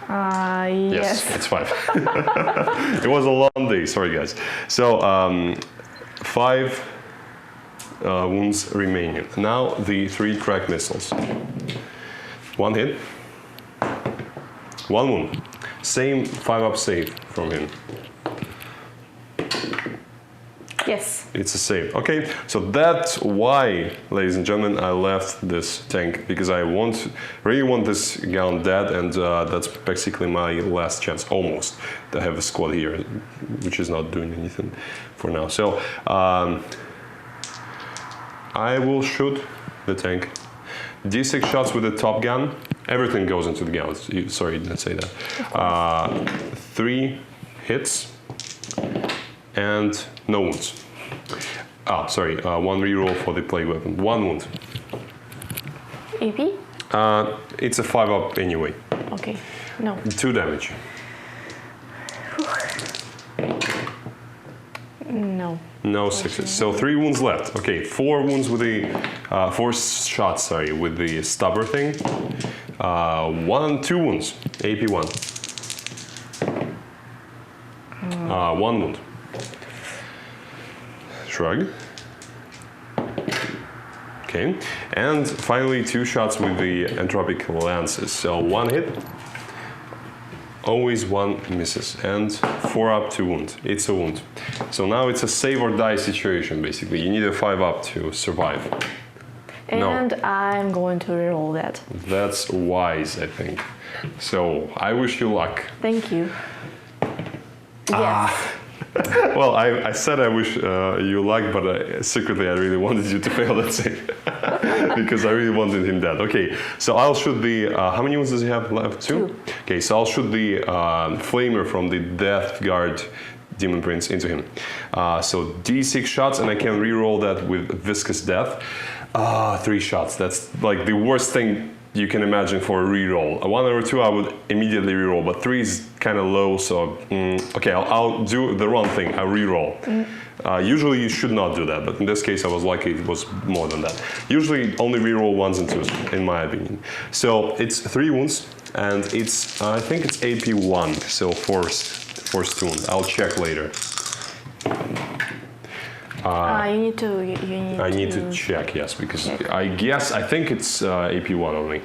Yes. It's 5. It was a long day, sorry guys. So 5 wounds remaining. Now the 3 crack missiles. 1 hit, 1 wound. Same 5-up save from him. Yes. It's a save. Okay, so that's why, ladies and gentlemen, I left this tank, because I really want this Gallant dead, and that's basically my last chance, almost, to have a squad here, which is not doing anything for now. So I will shoot the tank. D6 shots with the top gun. Everything goes into the gun. Sorry, didn't say that. 3 hits and no wounds. Oh, sorry. 1 reroll for the plague weapon. 1 wound. AP? It's a 5-up anyway. Okay. No. 2 damage. No. No 6s. So 3 wounds left. Okay, 4 wounds with the 4 shots. Sorry, with the stubber thing. 2 wounds. AP 1. 1 wound. Shrug. Okay, and finally 2 shots with the entropic lances. So 1 hit. Always 1 misses, and 4 up, 2 wound. It's a wound. So now it's a save or die situation, basically. You need a 5 up to survive. And no. I'm going to reroll that. That's wise, I think. So I wish you luck. Thank you. Yes. Well, I said I wish you luck, but secretly I really wanted you to fail that save. Because I really wanted him dead. Okay, so I'll shoot the... how many wounds does he have left? 2? Okay, so I'll shoot the Flamer from the Death Guard Demon Prince into him. So D6 shots, and I can reroll that with Viscous Death. 3 shots. That's like the worst thing you can imagine for a reroll. A 1 or 2 I would immediately reroll, but 3 is kind of low, so okay, I'll do the wrong thing. I'll reroll. Usually you should not do that, but in this case I was lucky it was more than that. Usually only reroll 1s and 2s, in my opinion. So it's 3 wounds, and it's I think it's AP 1, so forced wound. I'll check later. You need to check, yes, because I think it's AP1 only.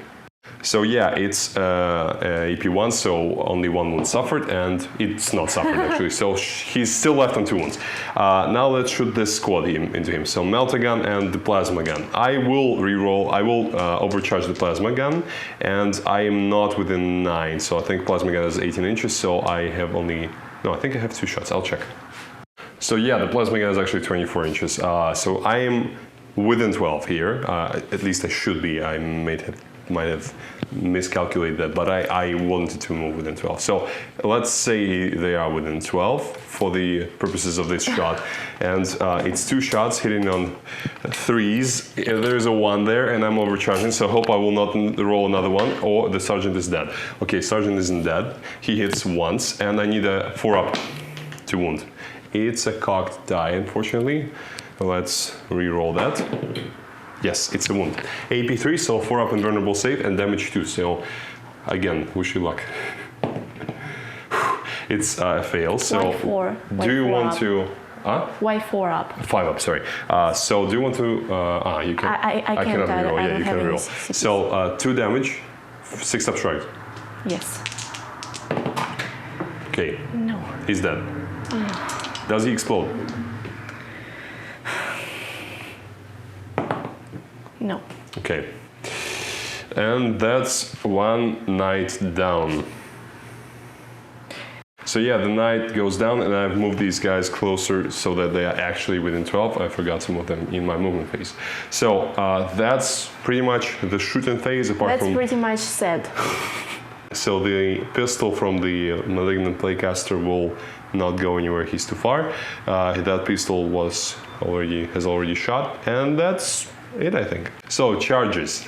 So yeah, it's AP1, so only 1 wound suffered, and it's not suffered actually, so he's still left on 2 wounds. Now let's shoot this squad into him. So Melta Gun and the Plasma Gun. I will reroll, I will overcharge the Plasma Gun, and I am not within 9, so I think Plasma Gun is 18 inches, so I have only, no, I think I have 2 shots, I'll check. So yeah, the Plasma Gun is actually 24 inches, so I am within 12 here, at least I should be. I might have miscalculated that, but I wanted to move within 12. So let's say they are within 12 for the purposes of this shot. And it's 2 shots hitting on 3s. There's a 1 there, and I'm overcharging, so I hope I will not roll another one, or the Sergeant is dead. Okay, Sergeant isn't dead. He hits once, and I need a 4-up to wound. It's a cocked die, unfortunately. Let's re-roll that. Yes, it's a wound. AP3, so 4-up invulnerable save and damage 2. So again, wish you luck. It's a fail. So Why 4? Do you want to? Why 4-up? 5-up, sorry. So do you want to? You can. I cannot can't. reroll. Yeah, you can reroll. So 2 damage, 6-up strike. Yes. Okay. No. He's dead. Does he explode? No. Okay. And that's 1 knight down. So yeah, the knight goes down, and I've moved these guys closer so that they are actually within 12. I forgot to move them in my movement phase. So that's pretty much the shooting phase, apart from... That's pretty much said. So the pistol from the Malignant Playcaster will not go anywhere, he's too far. That pistol has already shot, and that's it, I think. So, charges.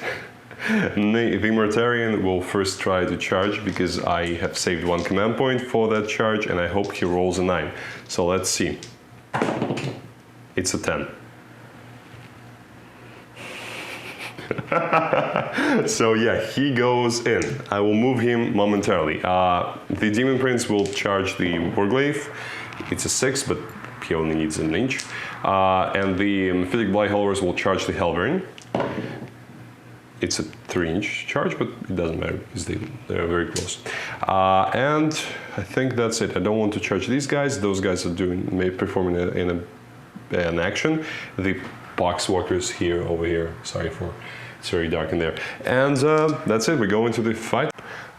The Mortarion will first try to charge because I have saved 1 command point for that charge, and I hope he rolls a 9. So let's see. It's a 10. So yeah, he goes in. I will move him momentarily. The Demon Prince will charge the Warglaive. It's a 6, but he only needs an inch. And the Mephitic Blightholders will charge the Helverin. It's a 3-inch charge, but it doesn't matter because they're very close. And I think that's it. I don't want to charge these guys. Those guys are performing in an action. The Poxwalkers over here. Sorry for it's very dark in there. And that's it. We go into the fight.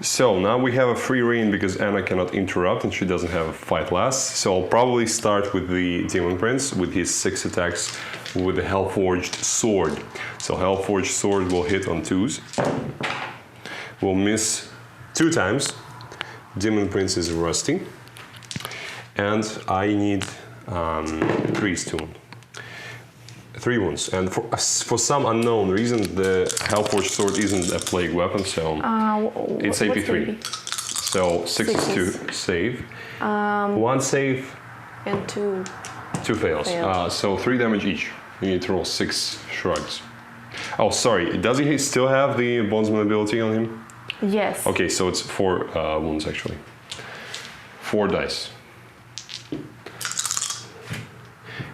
So now we have a free reign because Anna cannot interrupt and she doesn't have a fight last. So I'll probably start with the Demon Prince with his 6 attacks with the Hellforged Sword. So Hellforged Sword will hit on 2s. Will miss 2 times. Demon Prince is rusty. And I need 3 stone. 3 wounds, and for some unknown reason, the Hellforged Sword isn't a plague weapon, so it's AP3. So 6 is to save, 1 save, and 2 fails. So 3 damage each. You need to roll 6 shrugs. Oh, sorry. Does he still have the Bondsman ability on him? Yes. Okay, so it's 4 wounds actually. 4 dice.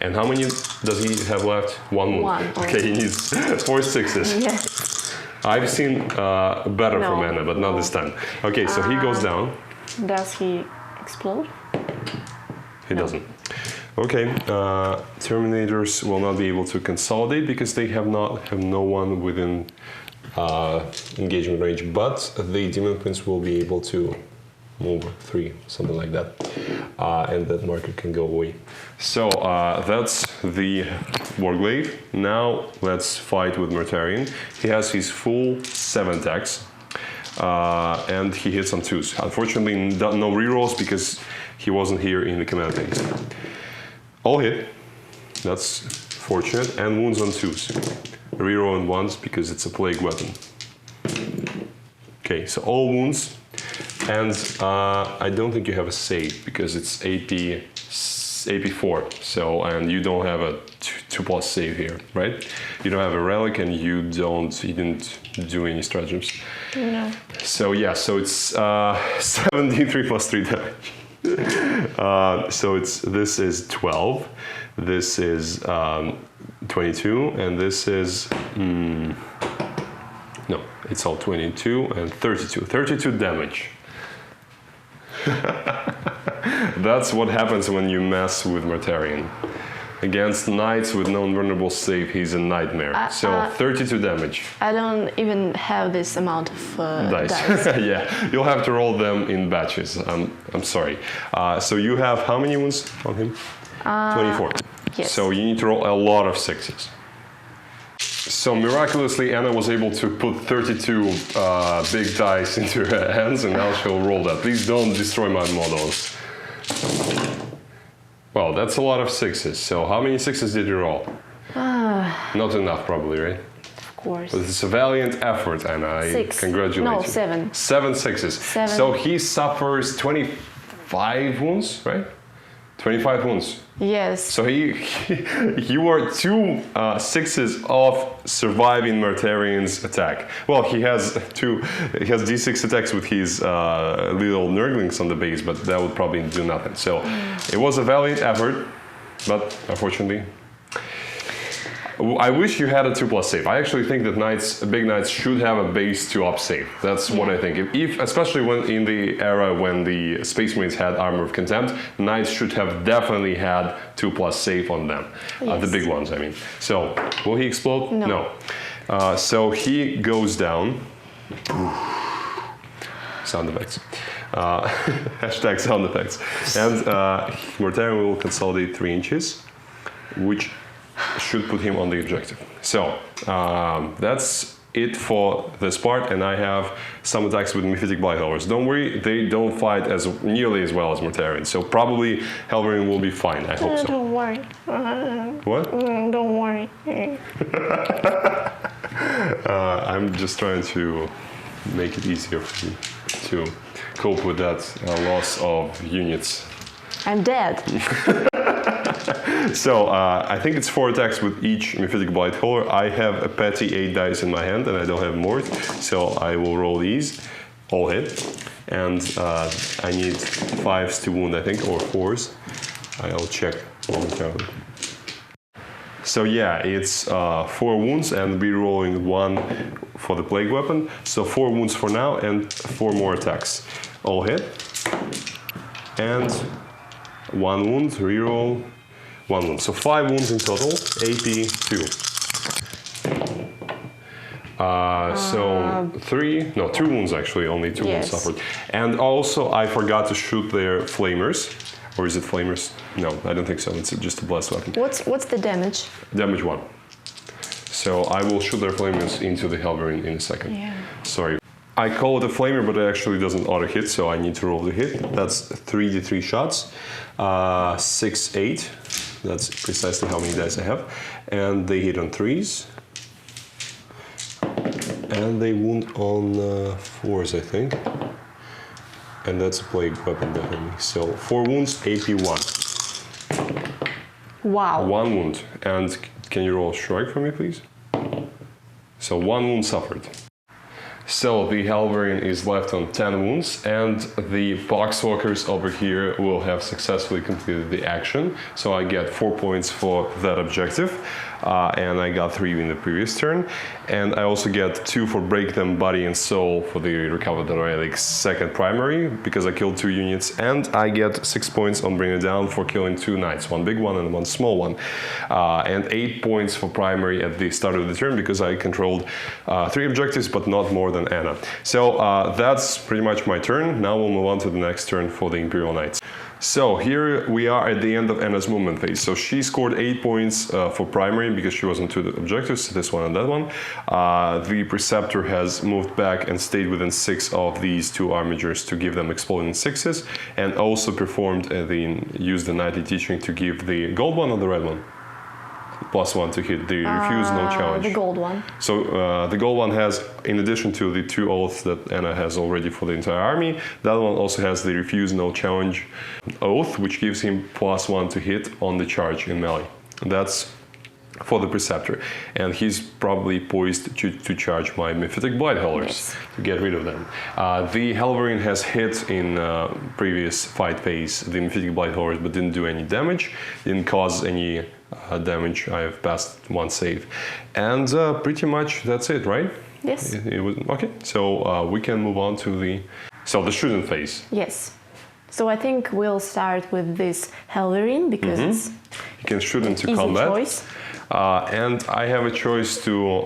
And how many does he have left? 1 wound. 1. Okay, he needs 4 6s. Yes. I've seen better from Anna, but not this time. Okay, so he goes down. Does he explode? He doesn't. Okay, Terminators will not be able to consolidate because they have no one within engagement range, but the Demon Prince will be able to move 3, something like that, and that marker can go away. So that's the Warglaive. Now let's fight with Mortarion. He has his full 7 attacks, and he hits on 2s. Unfortunately, no rerolls because he wasn't here in the command phase. All hit, that's fortunate, and wounds on 2s. Reroll on 1s because it's a plague weapon. Okay, so all wounds. And I don't think you have a save because it's AP4. So, and you don't have a 2+ save here, right? You don't have a relic, and you didn't do any stratagems. No. So yeah, so it's 73 plus 3 damage. So this is 12, this is 22, and this is No, it's all 22 and 32. 32 damage. That's what happens when you mess with Mortarion. Against knights with non-vulnerable save, he's a nightmare. So 32 damage. I don't even have this amount of dice. Yeah, you'll have to roll them in batches. I'm sorry. So you have how many wounds on him? 24. Yes. So you need to roll a lot of 6s. So miraculously, Anna was able to put 32 big dice into her hands, and now she'll roll that. Please don't destroy my models. Well, that's a lot of 6s. So how many 6s did you roll? Not enough, probably, right? Of course. But it's a valiant effort, Anna. I congratulate you. No, 7. 7 6s. 7. So he suffers 25 wounds, right? 25 wounds. Yes. So you were 2 6s off surviving Mortarion's attack. Well, he has D6 attacks with his little Nurglings on the base, but that would probably do nothing. So it was a valiant effort, but unfortunately, I wish you had a 2+ save. I actually think that big knights should have a base 2+ save. That's what I think. If especially when in the era when the Space Marines had Armor of Contempt, knights should have definitely had 2+ save on them. Yes. The big ones, I mean. So, will he explode? No. So he goes down. Sound effects. Hashtag sound effects. And Mortarion will consolidate 3 inches, which should put him on the objective. So that's it for this part, and I have some attacks with Mythic Blightholders. Don't worry, they don't fight as nearly as well as Mortarion, so probably Helverin will be fine. I hope so. Don't worry. What? Don't worry. I'm just trying to make it easier for you to cope with that loss of units. I'm dead. So, I think it's 4 attacks with each Mythic Blightholder. I have a petty 8 dice in my hand, and I don't have more, so I will roll these. All hit. And I need 5s to wound, I think, or 4s. I'll check momentarily. So yeah, it's 4 wounds, and we're rolling 1 for the Plague Weapon. So 4 wounds for now, and 4 more attacks. All hit. And 1 wound, reroll. 1 wound. So 5 wounds in total, AP 2. So 2 wounds actually, only 2 wounds suffered. And also I forgot to shoot their flamers. Or is it flamers? No, I don't think so. It's just a blast weapon. What's the damage? Damage 1. So I will shoot their flamers into the Helverin in a second. Yeah. Sorry. I call it a flamer, but it actually doesn't auto-hit, so I need to roll the hit. That's 3d3 shots. 6, 8. That's precisely how many dice I have. And they hit on 3s. And they wound on 4s, I think. And that's a Plague Weapon, definitely. So 4 wounds, AP 1. Wow. 1 wound. And can you roll a strike for me, please? So 1 wound suffered. So the Helverin is left on 10 wounds, and the Poxwalkers over here will have successfully completed the action. So I get 4 points for that objective, and I got 3 in the previous turn. And I also get 2 for Break Them Body and Soul for the Recover the Relic's second primary, because I killed 2 units, and I get 6 points on Bring It Down for killing 2 knights, 1 big one and 1 small one. And 8 points for primary at the start of the turn, because I controlled 3 objectives, but not more than Anna. So that's pretty much my turn. Now we'll move on to the next turn for the Imperial Knights. So here we are at the end of Anna's movement phase. So she scored 8 points for primary because she was on 2 objectives, this one and that one. The Preceptor has moved back and stayed within 6 of these 2 armigers to give them exploding 6s, and also performed used the Knightly Teaching to give the gold one or the red one? +1 to hit the refuse, no challenge. The gold one. So the gold one has, in addition to the 2 oaths that Anna has already for the entire army, that one also has the refuse, no challenge oath, which gives him +1 to hit on the charge in melee. That's for the Preceptor, and he's probably poised to charge my Mythic Blightholders to get rid of them. The Helverin has hit in previous fight phase the Mythic Blightholders, but didn't do any damage, didn't cause any damage. I have passed 1 save, and pretty much that's it, right? Yes. It was okay. So we can move on to the shooting phase. Yes. So I think we'll start with this Helverin because it's You can shoot into easy combat. choice. And I have a choice to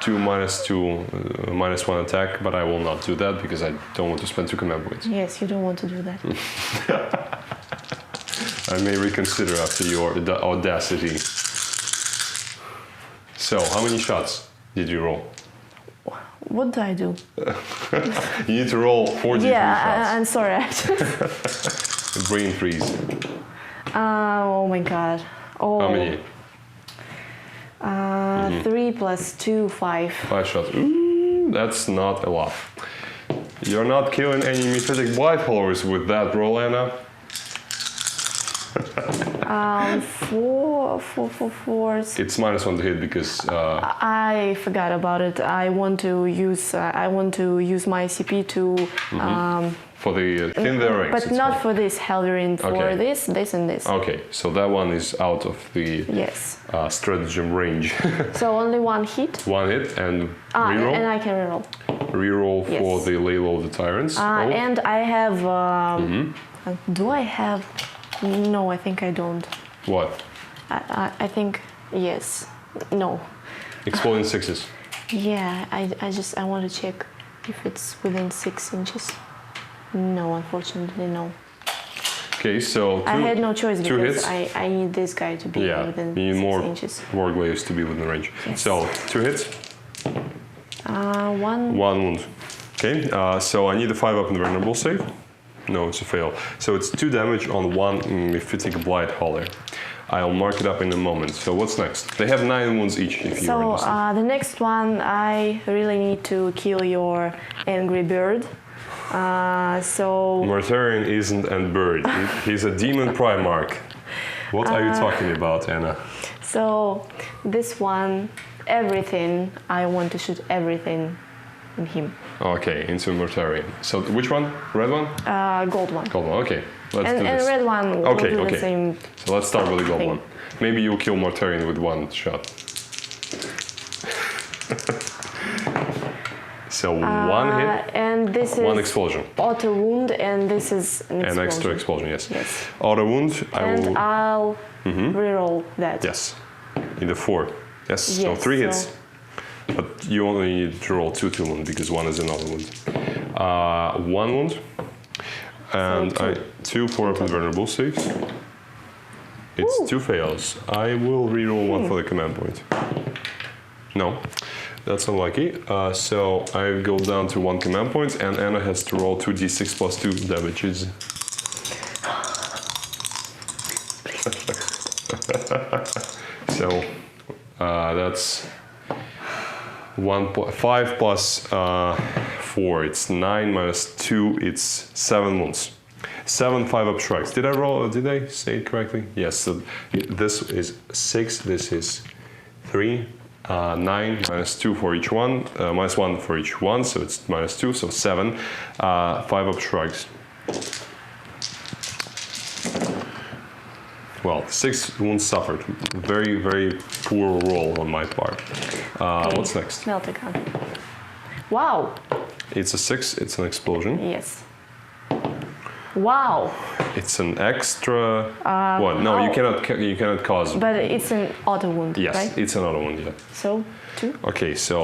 do -1 attack, but I will not do that because I don't want to spend 2 command points. Yes, you don't want to do that. I may reconsider after your audacity. So, how many shots did you roll? What do I do? You need to roll 43 shots. I'm sorry. Brain freeze. Oh my god. Oh. How many? 3 plus 2, 5. 5 shots. Ooh, that's not a lot. You're not killing any mythic blight followers with that roll, Anna. 4. It's -1 to hit because I forgot about it. I want to use my CP to for the thin their rings. but not for this Helverin, for Okay. this and this. Okay, so that one is out of the Yes. stratagem range. So only 1 hit. 1 hit and reroll. And I can reroll. Reroll Yes. for the Laylow of the Tyrants. And I have. Do I have? No, I think I don't. What? I think yes. No. Exploding 6s. Yeah, I want to check if it's within 6 inches. No, unfortunately, no. Okay, so I had no choice 2 because hits. I need this guy to be within you need 6 more inches. warglaves to be within range. Yes. So 2 hits, 1. 1 wound. Okay, so I need a 5 up in the vulnerable save. No, it's a fail. So it's 2 damage on 1 mythic blight hauler. I'll mark it up in a moment. So what's next? They have 9 wounds each if you're So interested. the next one, I really need to kill your angry bird. So Mortarion isn't a bird. He's a demon Primarch. What are you talking about, Anna? so this one, everything, I want to shoot everything in him. Okay, into Mortarion. So which one? Red one? Gold one. Gold one. Okay, let's do And this. red one will Okay, do okay. the same. So let's start with the gold thing. one. Maybe you'll kill Mortarion with 1 shot. So 1 hit, And this is 1 explosion. auto wound, and this is an explosion. An extra explosion, yes. Yes. Auto wound, And I'll reroll that. Yes. In the 4. Yes, so Yes, 3 hits. so- But you only need to roll 2 wound because 1 is another wound. 1 wound. And So 2 for up and vulnerable saves. It's 2 fails. I will reroll 1 for the command point. No, that's unlucky. So I go down to 1 command point, and Anna has to roll 2d6 plus 2 damages. So that's 5 plus 4. It's 9 minus 2. It's 7 wounds. 7 5-up strikes. Did I say it correctly? Yes. So this is 6. This is 3. 9 minus 2 for each one. Minus 1 for each one. So it's minus 2. So 7. 5-up strikes. Well, 6 wounds suffered. Very, very poor roll on my part. Okay. What's next? Melticon. Wow. It's a 6. It's an explosion. Yes. Wow. It's an extra. What? No, you cannot cause. But it's an auto wound, Yes, right? it's another one. Yeah. So 2. Okay, so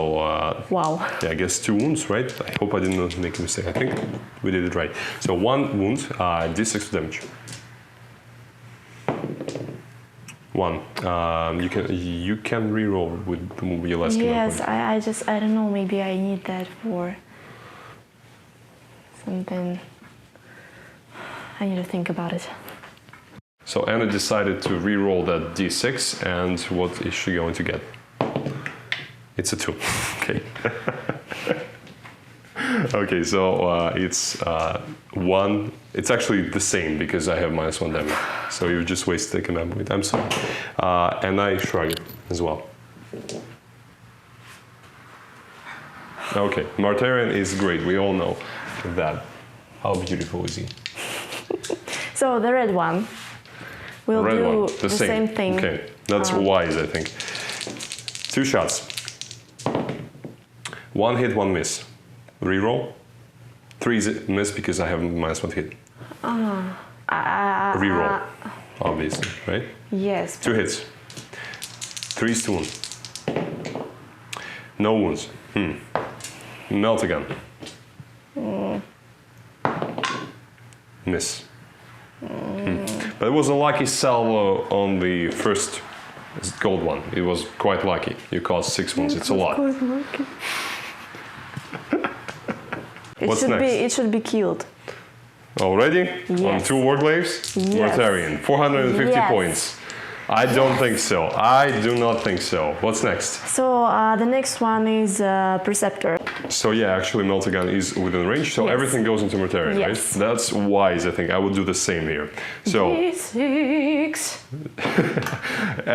Wow. yeah, I guess 2 wounds, right? I hope I didn't make a mistake. I think we did it right. So 1 wound, d6 damage. 1. You can reroll with your last command Yes, point. I don't know. Maybe I need that for something. I need to think about it. So Anna decided to re-roll that d6, and what is she going to get? It's a 2. Okay. Okay, so it's 1. It's actually the same because I have minus 1 damage. So you just wasted a command point. I'm sorry. And I shrug it as well. Okay, Mortarion is great. We all know that. How beautiful is he? So the red one will Red do one, the same thing. Okay, that's wise, I think. 2 shots. 1 hit, 1 miss. Reroll. 3 is a miss because I have -1 hit. Reroll, obviously, right? Yes. 2 hits. 3 is 2 wound. No wounds. Melt again. Miss. But it was a lucky salvo on the first gold one. It was quite lucky. You caused 6 wounds. It's a lot. What's next? It should be killed. Already? Yes. On 2 warglaves? Yes. Mortarion. 450 Yes. points. I don't think so. I do not think so. What's next? So the next one is Preceptor. So yeah, actually Meltagun is within range, so Yes. everything goes into Mortarion, Yes. right? That's wise, I think. I would do the same here. So, D6.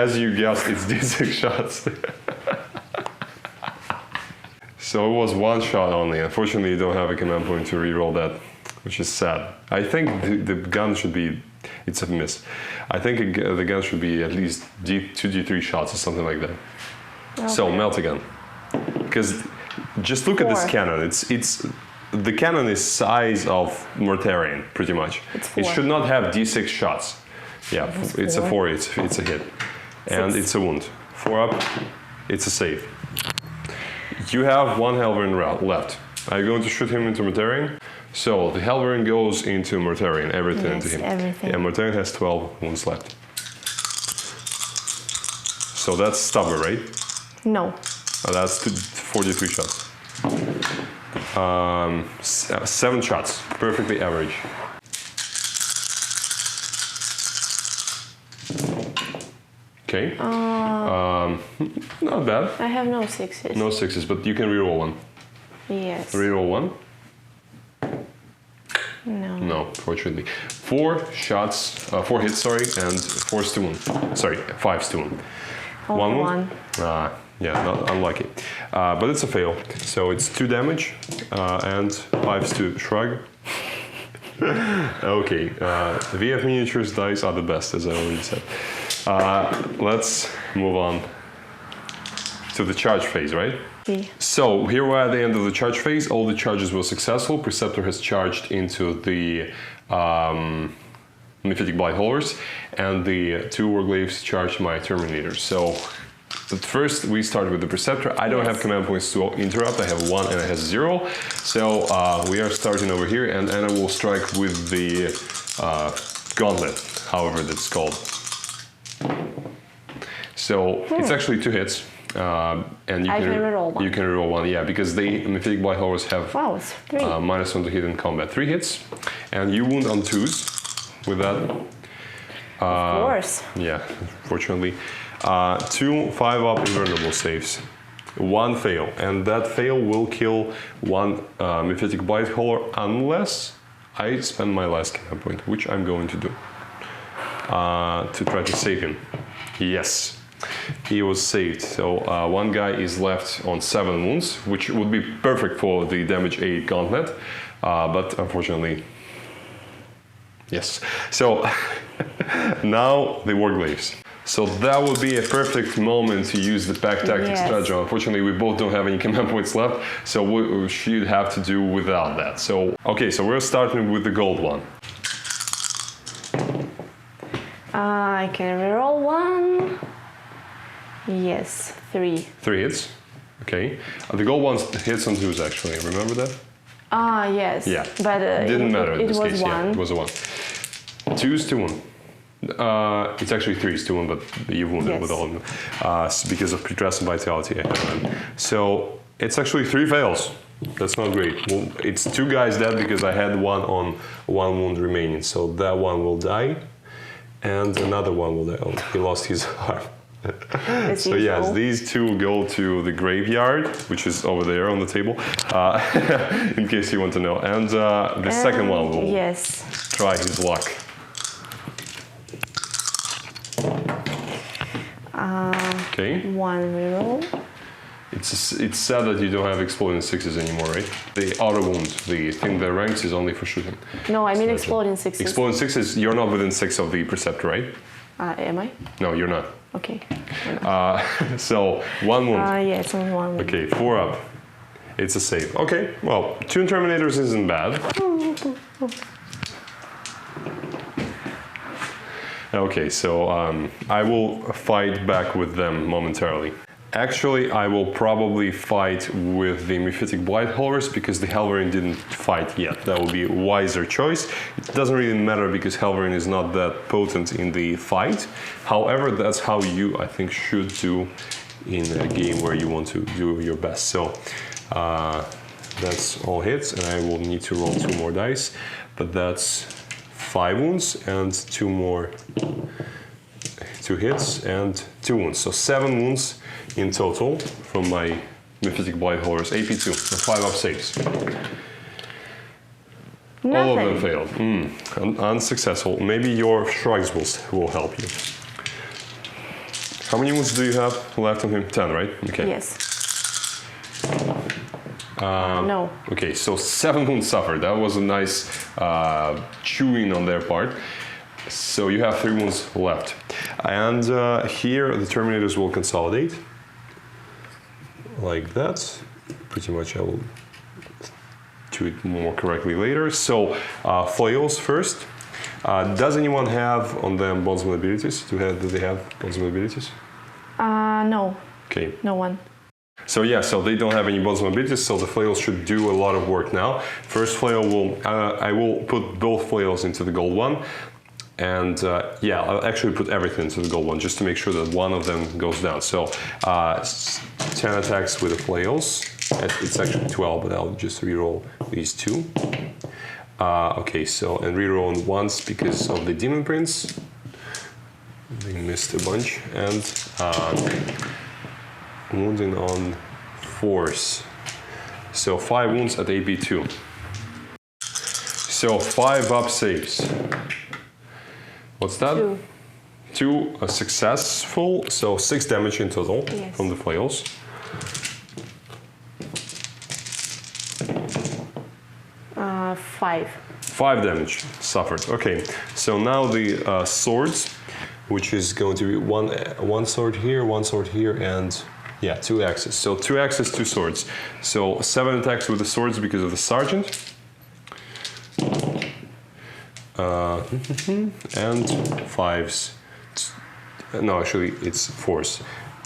as you guessed, it's D6 shots. So it was 1 shot only. Unfortunately, you don't have a command point to reroll that, which is sad. I think the gun should be... It's a miss. I think the gun should be at least 2 D3 shots or something like that. Okay. So melt again, because just look at this 4. cannon. It's the cannon is size of Mortarion pretty much. It's It 4. should not have D6 shots. Yeah, it's a 4. It's a hit, and 6. it's a wound. 4 up, it's a save. You have 1 Helverin left. Are you going to shoot him into Mortarion? So the Helverin goes into Mortarion, everything Yes, into him. everything. Yeah, Mortarion has 12 wounds left. So that's stubborn, right? No. That's 43 shots. 7 shots, perfectly average. Okay. Not bad. I have no 6s. No 6s, but you can reroll 1. Yes. Reroll 1. No. No, fortunately. 4 shots, 4 hits, sorry, and 4 stun. Sorry, 5 stun. Only 1 wound? Yeah, not unlucky. But it's a fail. So it's 2 damage and 5 stun. Shrug. Okay, VF miniatures dice are the best, as I already said. Let's move on to the charge phase, right? Okay. So here we're at the end of the charge phase. All the charges were successful. Preceptor has charged into the Mephitic Blightholders, and the 2 warglaves charged my Terminators. So at first we start with the Preceptor. I don't have command points to interrupt. I have 1 and it has 0. So we are starting over here, and Anna will strike with the Gauntlet, however that's called. So it's actually 2 hits. And you I can reroll 1. You can reroll 1, yeah, because the Mephitic Blightholders have Wow, it's 3. -1 to hit in combat. 3 hits, and you wound on 2s with that. Of course. Yeah, fortunately. 2 5-up invulnerable saves. 1 fail, and that fail will kill 1 Mephitic Blightholder unless I spend my last command point, which I'm going to do. To try to save him. Yes. He was saved, so 1 guy is left on 7 wounds, which would be perfect for the damage 8 gauntlet, but unfortunately, yes. So now the warglaves. So that would be a perfect moment to use the pack tactics strategy. Unfortunately, we both don't have any command points left, so we should have to do without that. So okay, so we're starting with the gold one. I can reroll 1. Yes, 3. 3 hits. Okay. The gold one hits on 2s actually. Remember that? Yes. Yeah. But didn't matter in it this was case. 1. Yeah, it was a 1. 2s to 1. It's actually 3s to 1, but you wounded with all of them because of Pretress and Vitality. So it's actually 3 fails. That's not great. Well, it's 2 guys dead because I had 1 on 1 wound remaining. So that one will die, and another one will die. Oh, he lost his arm. So yes, these 2 go to the graveyard, which is over there on the table, in case you want to know. And the second one will try his luck. Okay. 1 reroll. It's sad that you don't have exploding 6s anymore, right? The auto wound, the thing that ranks is only for shooting. No, I mean exploding 6s. Exploding 6s, you're not within 6 of the Preceptor, right? Am I? No, you're not. Okay. So 1 wound. Yeah, it's only 1 wound. Okay, 4 up. It's a save. Okay, well, 2 Terminators isn't bad. Okay, so I will fight back with them momentarily. Actually, I will probably fight with the Mephitic Blightholders because the Helverin didn't fight yet. That would be a wiser choice. It doesn't really matter because Helverin is not that potent in the fight. However, that's how you, I think, should do in a game where you want to do your best. So that's all hits, and I will need to roll 2 more dice. But that's 5 wounds and 2 more. 2 hits and 2 wounds. So 7 wounds in total from my Mephitic Blightholders. AP2, 5 up saves. Nothing. All of them failed. Unsuccessful. Maybe your shrugs will help you. How many wounds do you have left on him? 10, right? Okay. Yes. No. Okay, so 7 wounds suffered. That was a nice chewing on their part. So you have 3 wounds left. And here the Terminators will consolidate. Like that. Pretty much I will do it more correctly later. So flails first. Does anyone have on them bondsman abilities? Do they have bondsman abilities? No. Okay. No one. So yeah, so they don't have any bondsman abilities, so the flails should do a lot of work now. First flail will, I will put both flails into the gold one. And yeah, I'll actually put everything into the gold one just to make sure that one of them goes down. So 10 attacks with the flails. It's actually 12, but I'll just reroll these 2. Okay, so and reroll once because of the Demon Prince. They missed a bunch. And wounding on force. So 5 wounds at AP2. So 5 up saves. What's that? 2. 2 successful, so 6 damage in total from the flails. Uh, 5. 5 damage suffered. Okay, so now the swords, which is going to be one sword here, and yeah, 2 axes. So 2 axes, 2 swords. So 7 attacks with the swords because of the sergeant. And 5s. No, actually, it's 4s.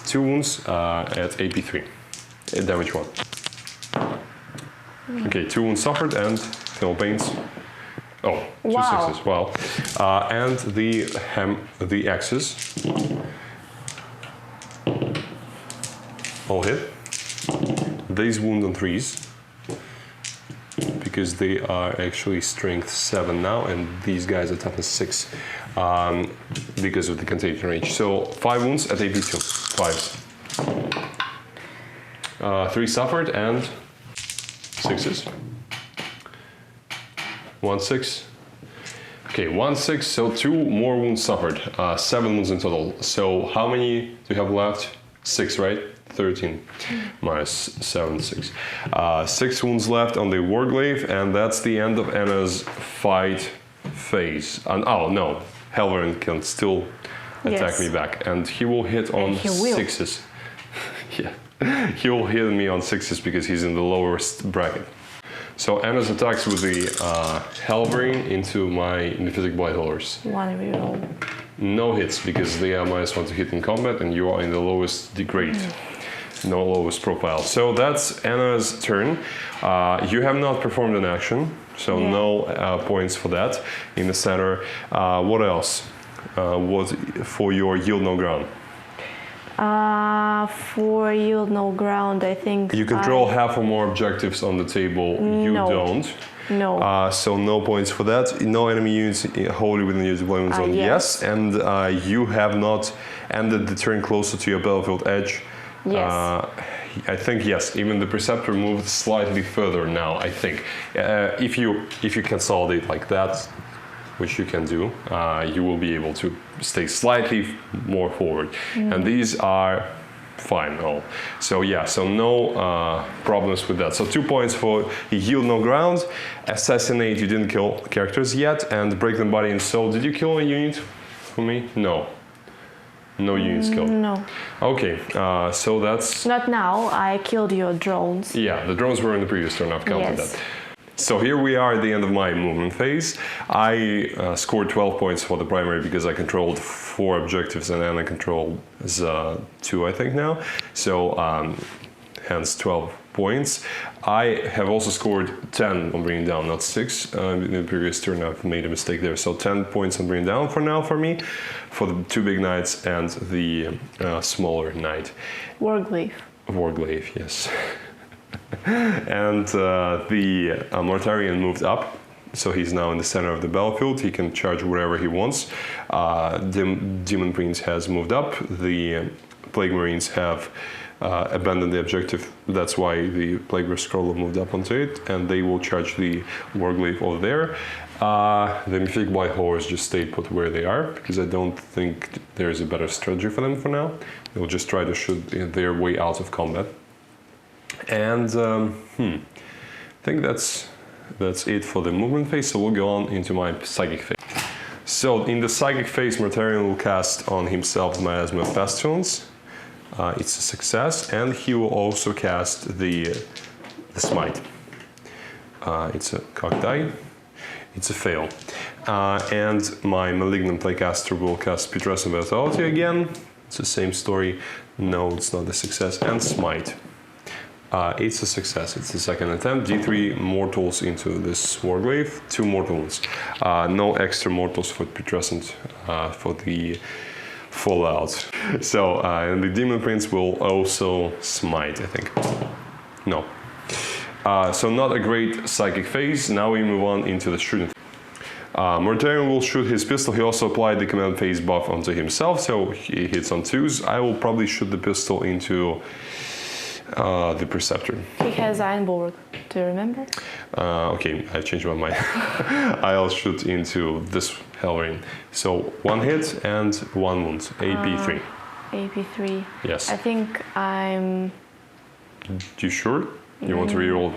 2 wounds at AP3. Damage 1. Okay, 2 wounds suffered and no pains. Oh, 2 6s. Wow. And the axes. All hit. These wound on 3s. Because they are actually strength 7 now, and these guys are toughness 6 because of the contagion range. So 5 wounds at AP2. 5s. 3 suffered and 6s. 1 6. Okay, 1 6. So 2 more wounds suffered. 7 wounds in total. So how many do you have left? 6, right? 13 minus 7, 6. 6 wounds left on the Warglaive, and that's the end of Anna's fight phase. And oh no, Helverin can still attack me back, and he will hit on 6s. Yeah, he will hit me on 6s because he's in the lowest bracket. So Anna's attacks with the Helverin into my Mephitic Blightholders. 1 reroll. No hits because they are -1 to hit in combat, and you are in the lowest degrade. No lowest profile. So that's Anna's turn. You have not performed an action, so no points for that in the center. What else? What for your yield no ground? For yield no ground, I think you control half or more objectives on the table. You don't. No. So no points for that. No enemy units wholly within your deployment zone. Yes. And you have not ended the turn closer to your battlefield edge. Yes. I think yes. Even the Preceptor moved slightly further now. I think if you consolidate like that, which you can do, you will be able to stay slightly more forward. And these are fine. Oh, so yeah. So no problems with that. So 2 points for yield no ground, assassinate. You didn't kill characters yet, and break them body and soul. Did you kill a unit for me? No. No units killed. No. Okay, so that's... Not now. I killed your drones. Yeah, the drones were in the previous turn, I've counted Yes. that. So here we are at the end of my movement phase. I scored 12 points for the primary because I controlled 4 objectives and Anna controls 2, I think now. So hence 12 points. I have also scored 10 on bringing down, not 6. In the previous turn I've made a mistake there. So 10 points on bringing down for now for me, for the 2 big knights and the smaller knight. Warglaive. Warglaive, yes. And the Mortarion moved up, so he's now in the center of the battlefield. He can charge wherever he wants. Demon Prince has moved up. The Plague Marines have abandoned the objective. That's why the Plague Scroller moved up onto it, and they will charge the Warglaive over there. The Mythic White Horse just stayed put where they are, because I don't think there's a better strategy for them for now. They'll just try to shoot their way out of combat. And I think that's it for the movement phase, so we'll go on into my psychic phase. So in the psychic phase, Mortarion will cast on himself Miasma of Pestilence. It's a success, and he will also cast the Smite. It's a cocked die. It's a fail. And my Malignant Playcaster will cast Putrescent Vitality again. It's the same story. No, it's not a success. And Smite. It's a success. It's the second attempt. D3 mortals into this Warglaive. 2 mortal wounds. No extra mortals for Putrescent for the fallout. So, and the Demon Prince will also smite, I think. No. So not a great psychic phase. Now we move on into the shooting. Mortarion will shoot his pistol. He also applied the command phase buff onto himself, so he hits on 2s. I will probably shoot the pistol into the Preceptor. He has Iron Bulwark, do you remember? Okay, I changed my mind. I'll shoot into this Hellrain. So 1 hit and 1 wound, AP3. AP3. Yes. I think I'm... You sure? You want to reroll?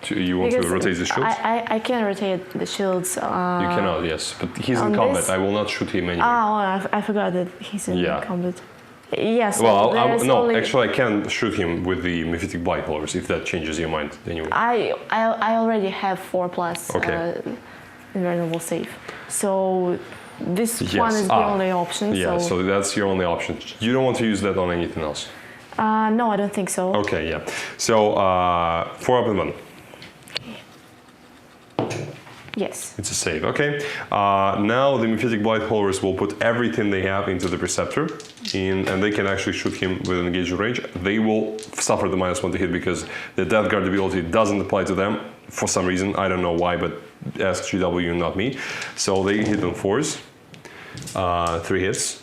You want to rotate the shields? I can rotate the shields. You cannot, yes. But he's in combat. I will not shoot him anyway. I forgot that he's in combat. Yes. Well, actually, I can shoot him with the Mephitic Blight Horse if that changes your mind anyway. I already have 4+ invulnerable save, so this one is the only option. Yeah, so that's your only option. You don't want to use that on anything else. No, I don't think so. Okay, yeah. So 4 up and 1. Yes. It's a save, okay. Now the Mephitic Blight Holders will put everything they have into the Preceptor, and they can actually shoot him with an engaged range. They will suffer the -1 to hit because the Death Guard ability doesn't apply to them for some reason. I don't know why, but ask GW, not me. So they hit on 4s, 3 hits,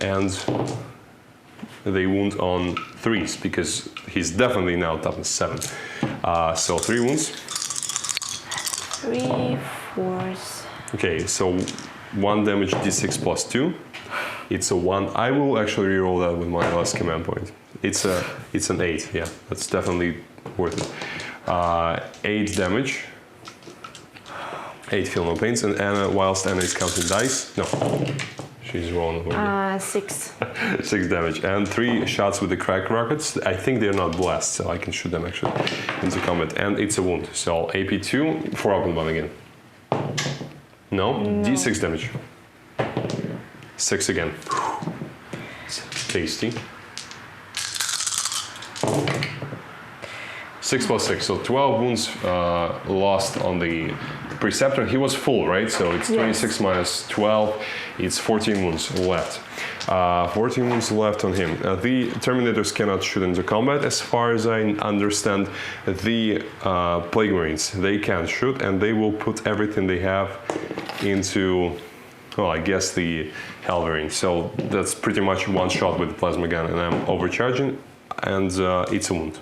and they wound on 3s because he's definitely now toughness 7. So 3 wounds. 3 4s. Okay, so 1 damage d6 plus 2. It's a 1. I will actually reroll that with my last command point. It's an 8. Yeah, that's definitely worth it. 8 damage. 8 feel no pains, and Anna, whilst Anna is counting dice, no, she's rolling. 6. 6 damage and 3 shots with the crack rockets. I think they're not blessed, so I can shoot them actually into combat. And it's a wound. So AP2 for up and 1 again. No? D6 damage. 6 again. Tasty. 6 plus 6, so 12 wounds lost on the Preceptor. He was full, right? So it's 26 minus 12. It's 14 wounds left. 14 wounds left on him. The Terminators cannot shoot into combat, as far as I understand. The Plague Marines, they can shoot, and they will put everything they have into, well, I guess the Helverine. So that's pretty much 1 shot with the plasma gun, and I'm overcharging, and it's a wound.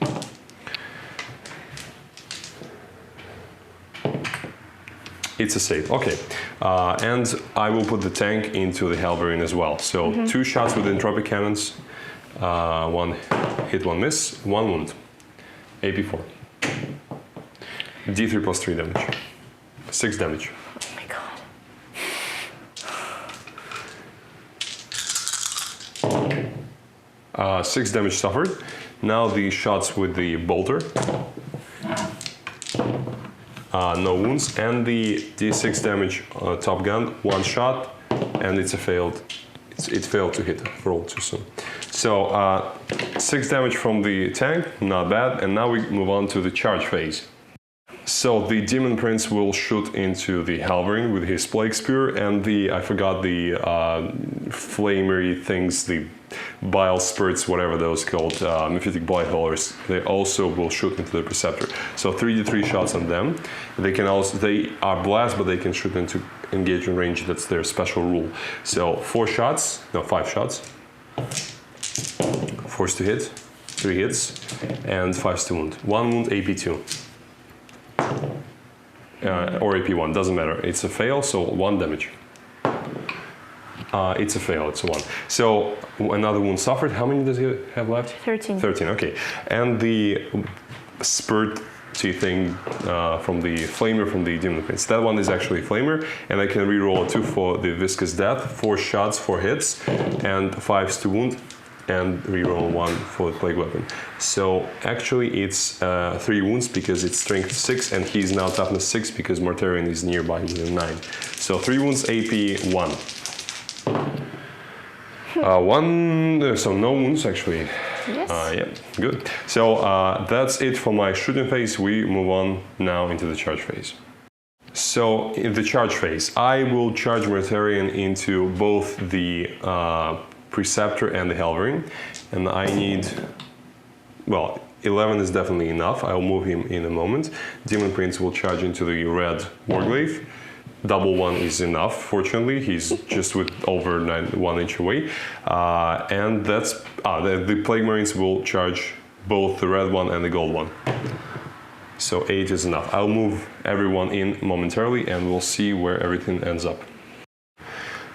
It's a save, okay. And I will put the tank into the Helverine as well. So 2 shots with entropic cannons, 1 hit, 1 miss, 1 wound. AP4. D3 plus 3 damage. 6 damage. Oh my god. 6 damage suffered. Now the shots with the bolter. No wounds. And the d6 damage top gun, 1 shot, and it's a failed. It failed to hit, rolled too soon. So 6 damage from the tank, not bad. And now we move on to the charge phase. So the Demon Prince will shoot into the Halberd with his Plague Spear, and I forgot the flamery things, the bile spurts, whatever those called, mephitic blight holders. They also will shoot into the Preceptor. So 3d3 shots on them. They are blast, but they can shoot into engagement range. That's their special rule. So 5 shots, force to hit, 3 hits, and 5 to wound. 1 wound, AP2. Or AP1, doesn't matter. It's a fail, so 1 damage. It's a fail, it's a 1. So another wound suffered. How many does he have left? 13. 13, okay. And the spurt thing from the flamer from the Demon Prince. That one is actually a flamer, and I can reroll a 2 for the viscous death, 4 shots, 4 hits, and 5 to wound, and reroll 1 for the plague weapon. So actually it's 3 wounds because it's strength 6, and he's now toughness 6 because Mortarion is nearby with 9. So 3 wounds, AP 1. So no wounds actually. Yes. Yeah, good. So that's it for my shooting phase. We move on now into the charge phase. So in the charge phase, I will charge Mortarion into both the Preceptor and the Halberd, and I need, well, 11 is definitely enough. I'll move him in a moment. Demon Prince will charge into the red Warglaive. Double 1 is enough, fortunately. He's just with over 1 inch away. And that's, the Plague Marines will charge both the red one and the gold one. So 8 is enough. I'll move everyone in momentarily and we'll see where everything ends up.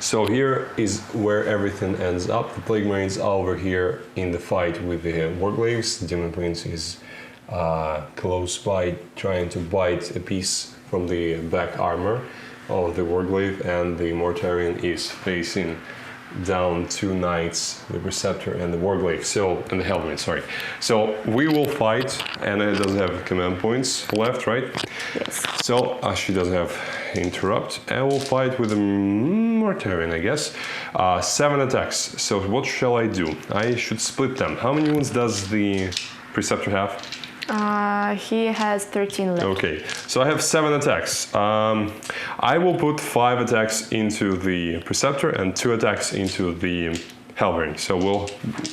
So here is where everything ends up. The Plague Marines are over here in the fight with the Warglaives. The Demon Prince is close by, trying to bite a piece from the back armor of the Warglaive, and the Mortarion is facing down 2 knights, the Preceptor and the Warglaive, and the Halberd, sorry. So we will fight, and it doesn't have command points left, right? Yes. So she doesn't have interrupt, and we'll fight with the Mortarion, I guess. 7 attacks. So what shall I do? I should split them. How many wounds does the Preceptor have? He has 13 left. Okay, so I have 7 attacks. I will put 5 attacks into the Preceptor and 2 attacks into the Halberd. So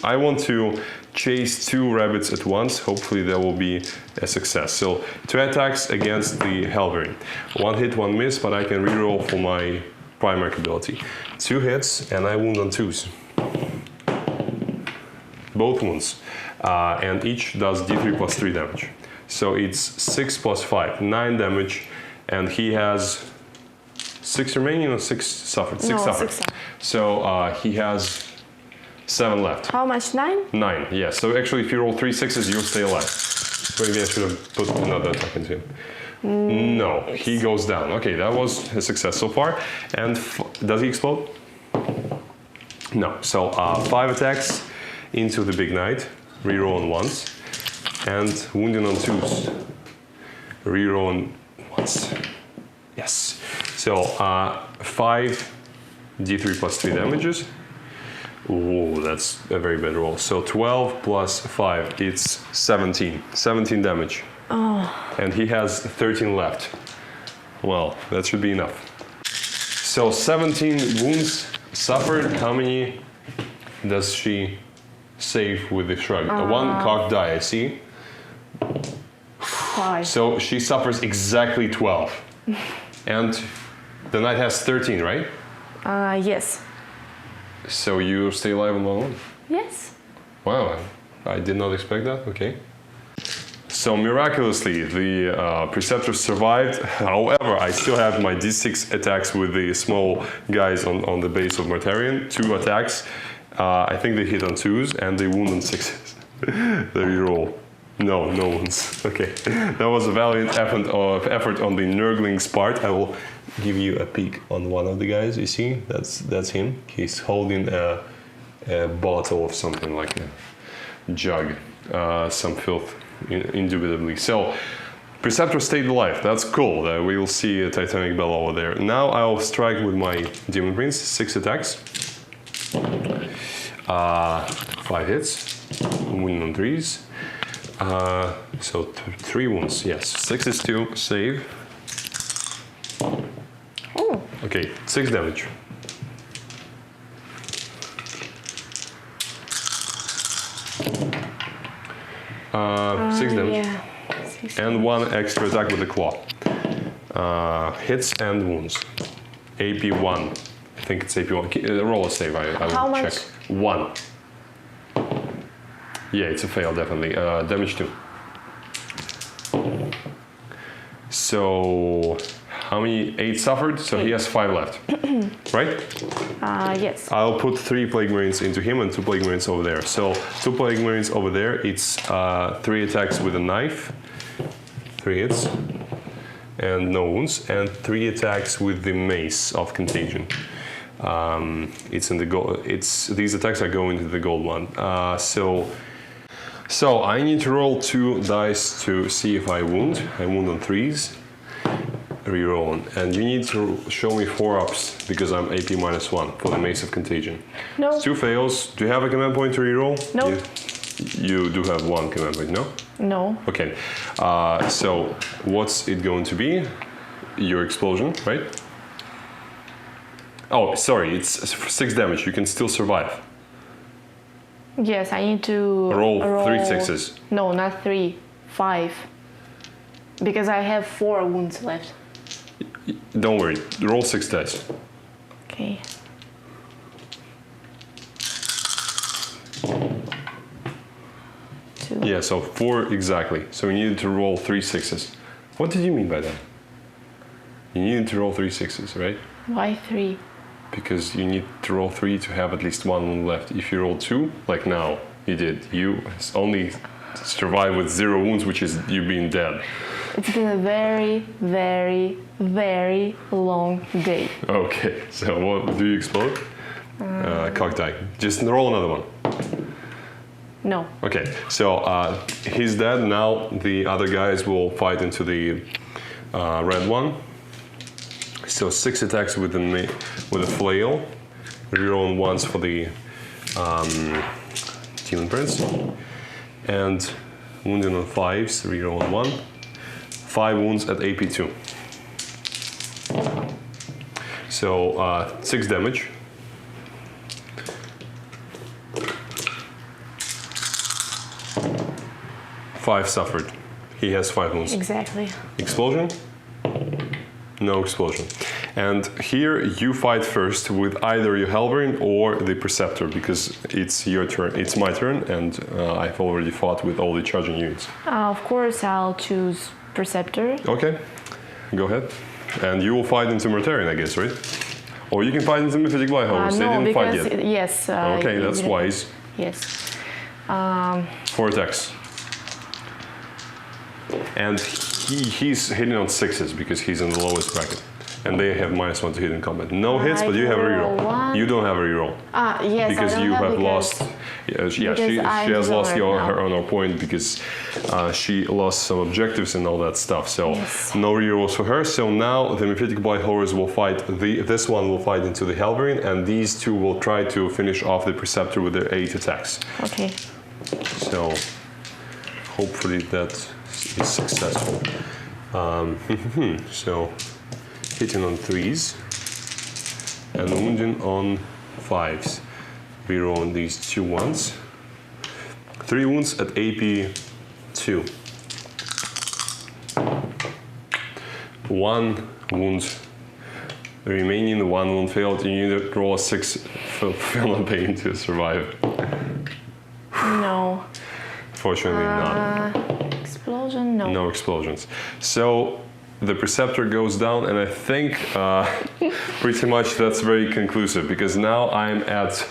I want to chase 2 rabbits at once. Hopefully that will be a success. So 2 attacks against the Halberd. 1 hit, 1 miss, but I can reroll for my primary ability. 2 hits, and I wound on 2s. Both wounds. And each does d3 plus 3 damage. So it's 6 plus 5, 9 damage, and he has 6 remaining, or 6 suffered? 6 suffered. 6 suffered. So he has 7 left. How much? 9? 9, yes. So actually if you roll 3 6s, you'll stay alive. So maybe I should have put another attack into him. No, he goes down. Okay, that was a success so far. And does he explode? No. So 5 attacks into the Big Knight. Reroll on 1s, and wounding on 2s. Reroll on 1s. Yes. So 5 d3 plus 3 damages. Ooh, that's a very bad roll. So 12 plus 5, it's 17. 17 damage. Oh. And he has 13 left. Well, that should be enough. So 17 wounds suffered. How many does she save with the shrug? 1 cocked die, I see. 5. So she suffers exactly 12. And the knight has 13, right? Yes. So you stay alive on 1-1? Yes. Wow, I did not expect that. Okay. So miraculously, the Preceptor survived. However, I still have my d6 attacks with the small guys on the base of Mortarion. 2 attacks. I think they hit on 2s and they wound on 6s. The reroll. No wounds. Okay. That was a valiant effort on the Nurgling's part. I will give you a peek on one of the guys. You see? That's him. He's holding a a bottle of something like a jug, some filth, indubitably. So, Preceptor stayed alive. That's cool. We will see a Titanic Bell over there. Now I'll strike with my Demon Prince. 6 attacks. 5 hits. Wounding on 3s. So 3 wounds. Yes. 6 is 2. Save. Oh. Okay. 6 damage. Six damage. Yeah. And 1 extra attack with the claw. Hits and wounds. AP 1. I think it's AP 1. Roll a save, I How will much? check. 1. Yeah, it's a fail, definitely. Damage 2. So, how many? 8 suffered, so 8. He has 5 left. Right? Yes. I'll put 3 Plague Marines into him and 2 Plague Marines over there. So, 2 Plague Marines over there, it's 3 attacks with a knife. 3 hits and no wounds, and 3 attacks with the Mace of Contagion. It's in the gold. These attacks are going to the gold one. So I need to roll 2 dice to see if I wound. I wound on 3s. Reroll, and you need to show me 4 ups because I'm AP -1 for the Mace of Contagion. No. 2 fails. Do you have a command point to reroll? No. You do have 1 command point, no? No. Okay, so what's it going to be? Your explosion, right? Oh, sorry, it's 6 damage. You can still survive. Yes, I need to Roll 3 6s. No, not 3, 5. Because I have 4 wounds left. Don't worry, roll 6 dice. Okay. Yeah, so 4 exactly. So you needed to roll 3 6s. What did you mean by that? You needed to roll 3 6s, right? Why 3? Because you need to roll 3 to have at least 1 wound left. If you roll 2, like now, you did. You only survive with 0 wounds, which is you being dead. It's been a very, very, very long day. Okay, so what do you explode? Cock die. Just roll another one. No. Okay, so he's dead. Now the other guys will fight into the red one. So 6 attacks with a flail. Reroll once for the Demon Prince. And wounded on 5s, reroll 1. 5 wounds at AP 2. So 6 damage. Five suffered. He has 5 wounds. Exactly. Explosion? No explosion. And here you fight first with either your Halberd or the Preceptor because it's your turn. It's my turn, and I've already fought with all the charging units. Of course, I'll choose Preceptor. Okay, go ahead. And you will fight into Mortarion, I guess, right? Or you can fight into Mythic Lighthouse. They didn't fight yet. Yes. Okay, that's wise. Yes. 4 attacks. And he's hitting on 6s because he's in the lowest bracket. And they have -1 to hit in combat. No hits, but you have a reroll. You don't have a reroll. Yes, because you have lost. Yeah, she has lost her honor point because she lost some objectives and all that stuff. So yes. No rerolls for her. So now the Mythic Blight Horrors will fight. This one will fight into the Halberd, and these 2 will try to finish off the Preceptor with their 8 attacks. Okay. So hopefully that is successful. So hitting on 3s and wounding on 5s. Reroll on these 2 ones. 3 wounds at AP 2. 1 wound remaining, 1 wound failed. You need to roll a 6 fail on pain to survive. No. Fortunately not. Explosion? No. No explosions. So the Preceptor goes down, and I think pretty much that's very conclusive because now I'm at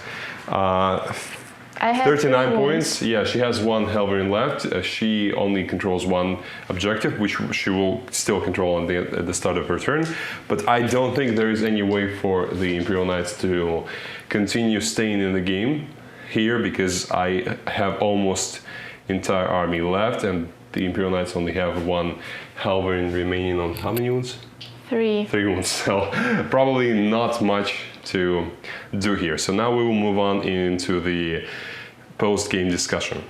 I have 39 points. Yeah, she has 1 Halberd left. She only controls 1 objective, which she will still control at the start of her turn. But I don't think there is any way for the Imperial Knights to continue staying in the game here because I have almost entire army left, and the Imperial Knights only have one Halberd remaining on how many wounds? 3. 3 wounds, so probably not much to do here. So now we will move on into the post-game discussion.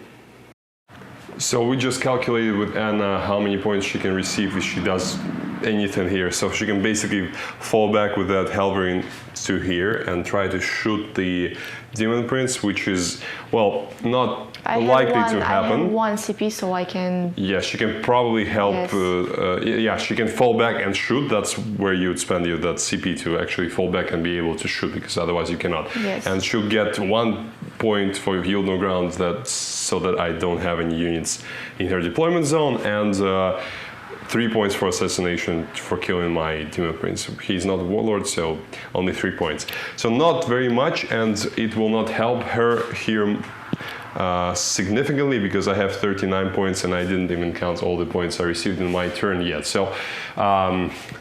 So we just calculated with Anna how many points she can receive if she does anything here. So she can basically fall back with that halberd to here and try to shoot the Demon Prince, which is, well, not likely to happen. I have 1 CP, so I can... Yeah, she can probably help. Yes. Yeah, she can fall back and shoot. That's where you would spend that CP to actually fall back and be able to shoot, because otherwise you cannot. Yes. And she'll get 1 point for Yield No Ground, so that I don't have any units in her deployment zone, and 3 points for assassination for killing my Demon Prince. He's not a warlord, so only 3 points. So not very much, and it will not help her here significantly, because I have 39 points and I didn't even count all the points I received in my turn yet. So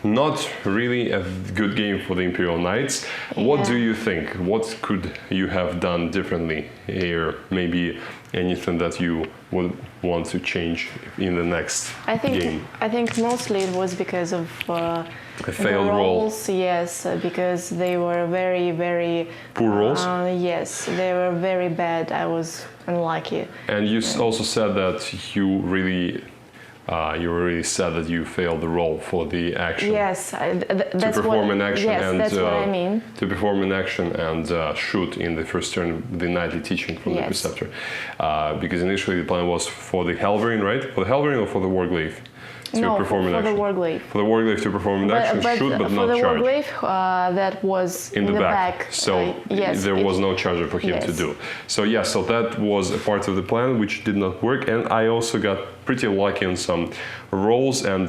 not really a good game for the Imperial Knights. Yeah. What do you think? What could you have done differently here? Maybe anything that you would want to change in the next game? I think mostly it was because of a failed roll. Yes, because they were very, very poor rolls. Yes, they were very bad. I was unlucky. And you also said that you were really sad that you failed the roll for the action. Yes, that's to perform an action. Yes, and that's what I mean. To perform an action and shoot in the first turn the knightly teaching from the preceptor. Because initially the plan was for the halberd, right? For the halberd or for the warglaive? To perform an action. For the warglaive. For the warglaive to perform an action, shoot but not charge. For the warglaive, that was in the back. So yes, there was no charger for him to do. So yeah, so that was a part of the plan which did not work, and I also got pretty lucky on some rolls, and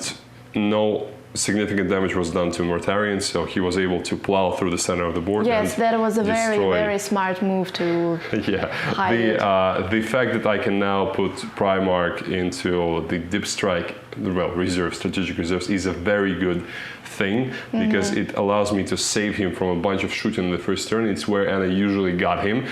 no significant damage was done to Mortarion, so he was able to plow through the center of the board. Yes, that was a very, very smart move to hide the fact that I can now put Primarch into the Dip Strike, well, reserve, strategic reserves, is a very good thing, because it allows me to save him from a bunch of shooting in the first turn. It's where Anna usually got him,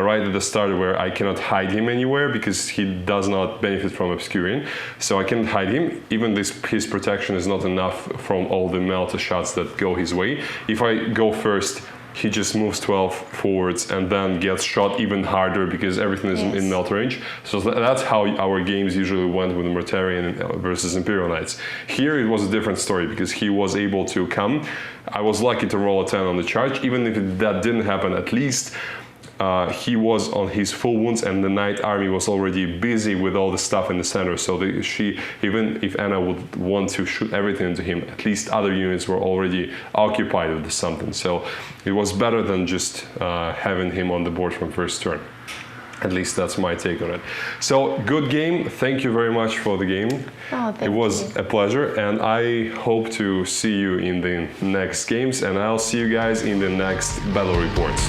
right at the start, where I cannot hide him anywhere because he does not benefit from obscuring. So I cannot hide him. Even his protection is not enough from all the Melta shots that go his way. If I go first, he just moves 12 forwards and then gets shot even harder because everything is in melt range. So that's how our games usually went with Mortarion versus Imperial Knights. Here it was a different story because he was able to come. I was lucky to roll a 10 on the charge. Even if that didn't happen, at least he was on his full wounds, and the Knight army was already busy with all the stuff in the center. So even if Anna would want to shoot everything into him, at least other units were already occupied with something. So it was better than just having him on the board from first turn. At least that's my take on it. So good game. Thank you very much for the game. It was a pleasure, and I hope to see you in the next games, and I'll see you guys in the next battle reports.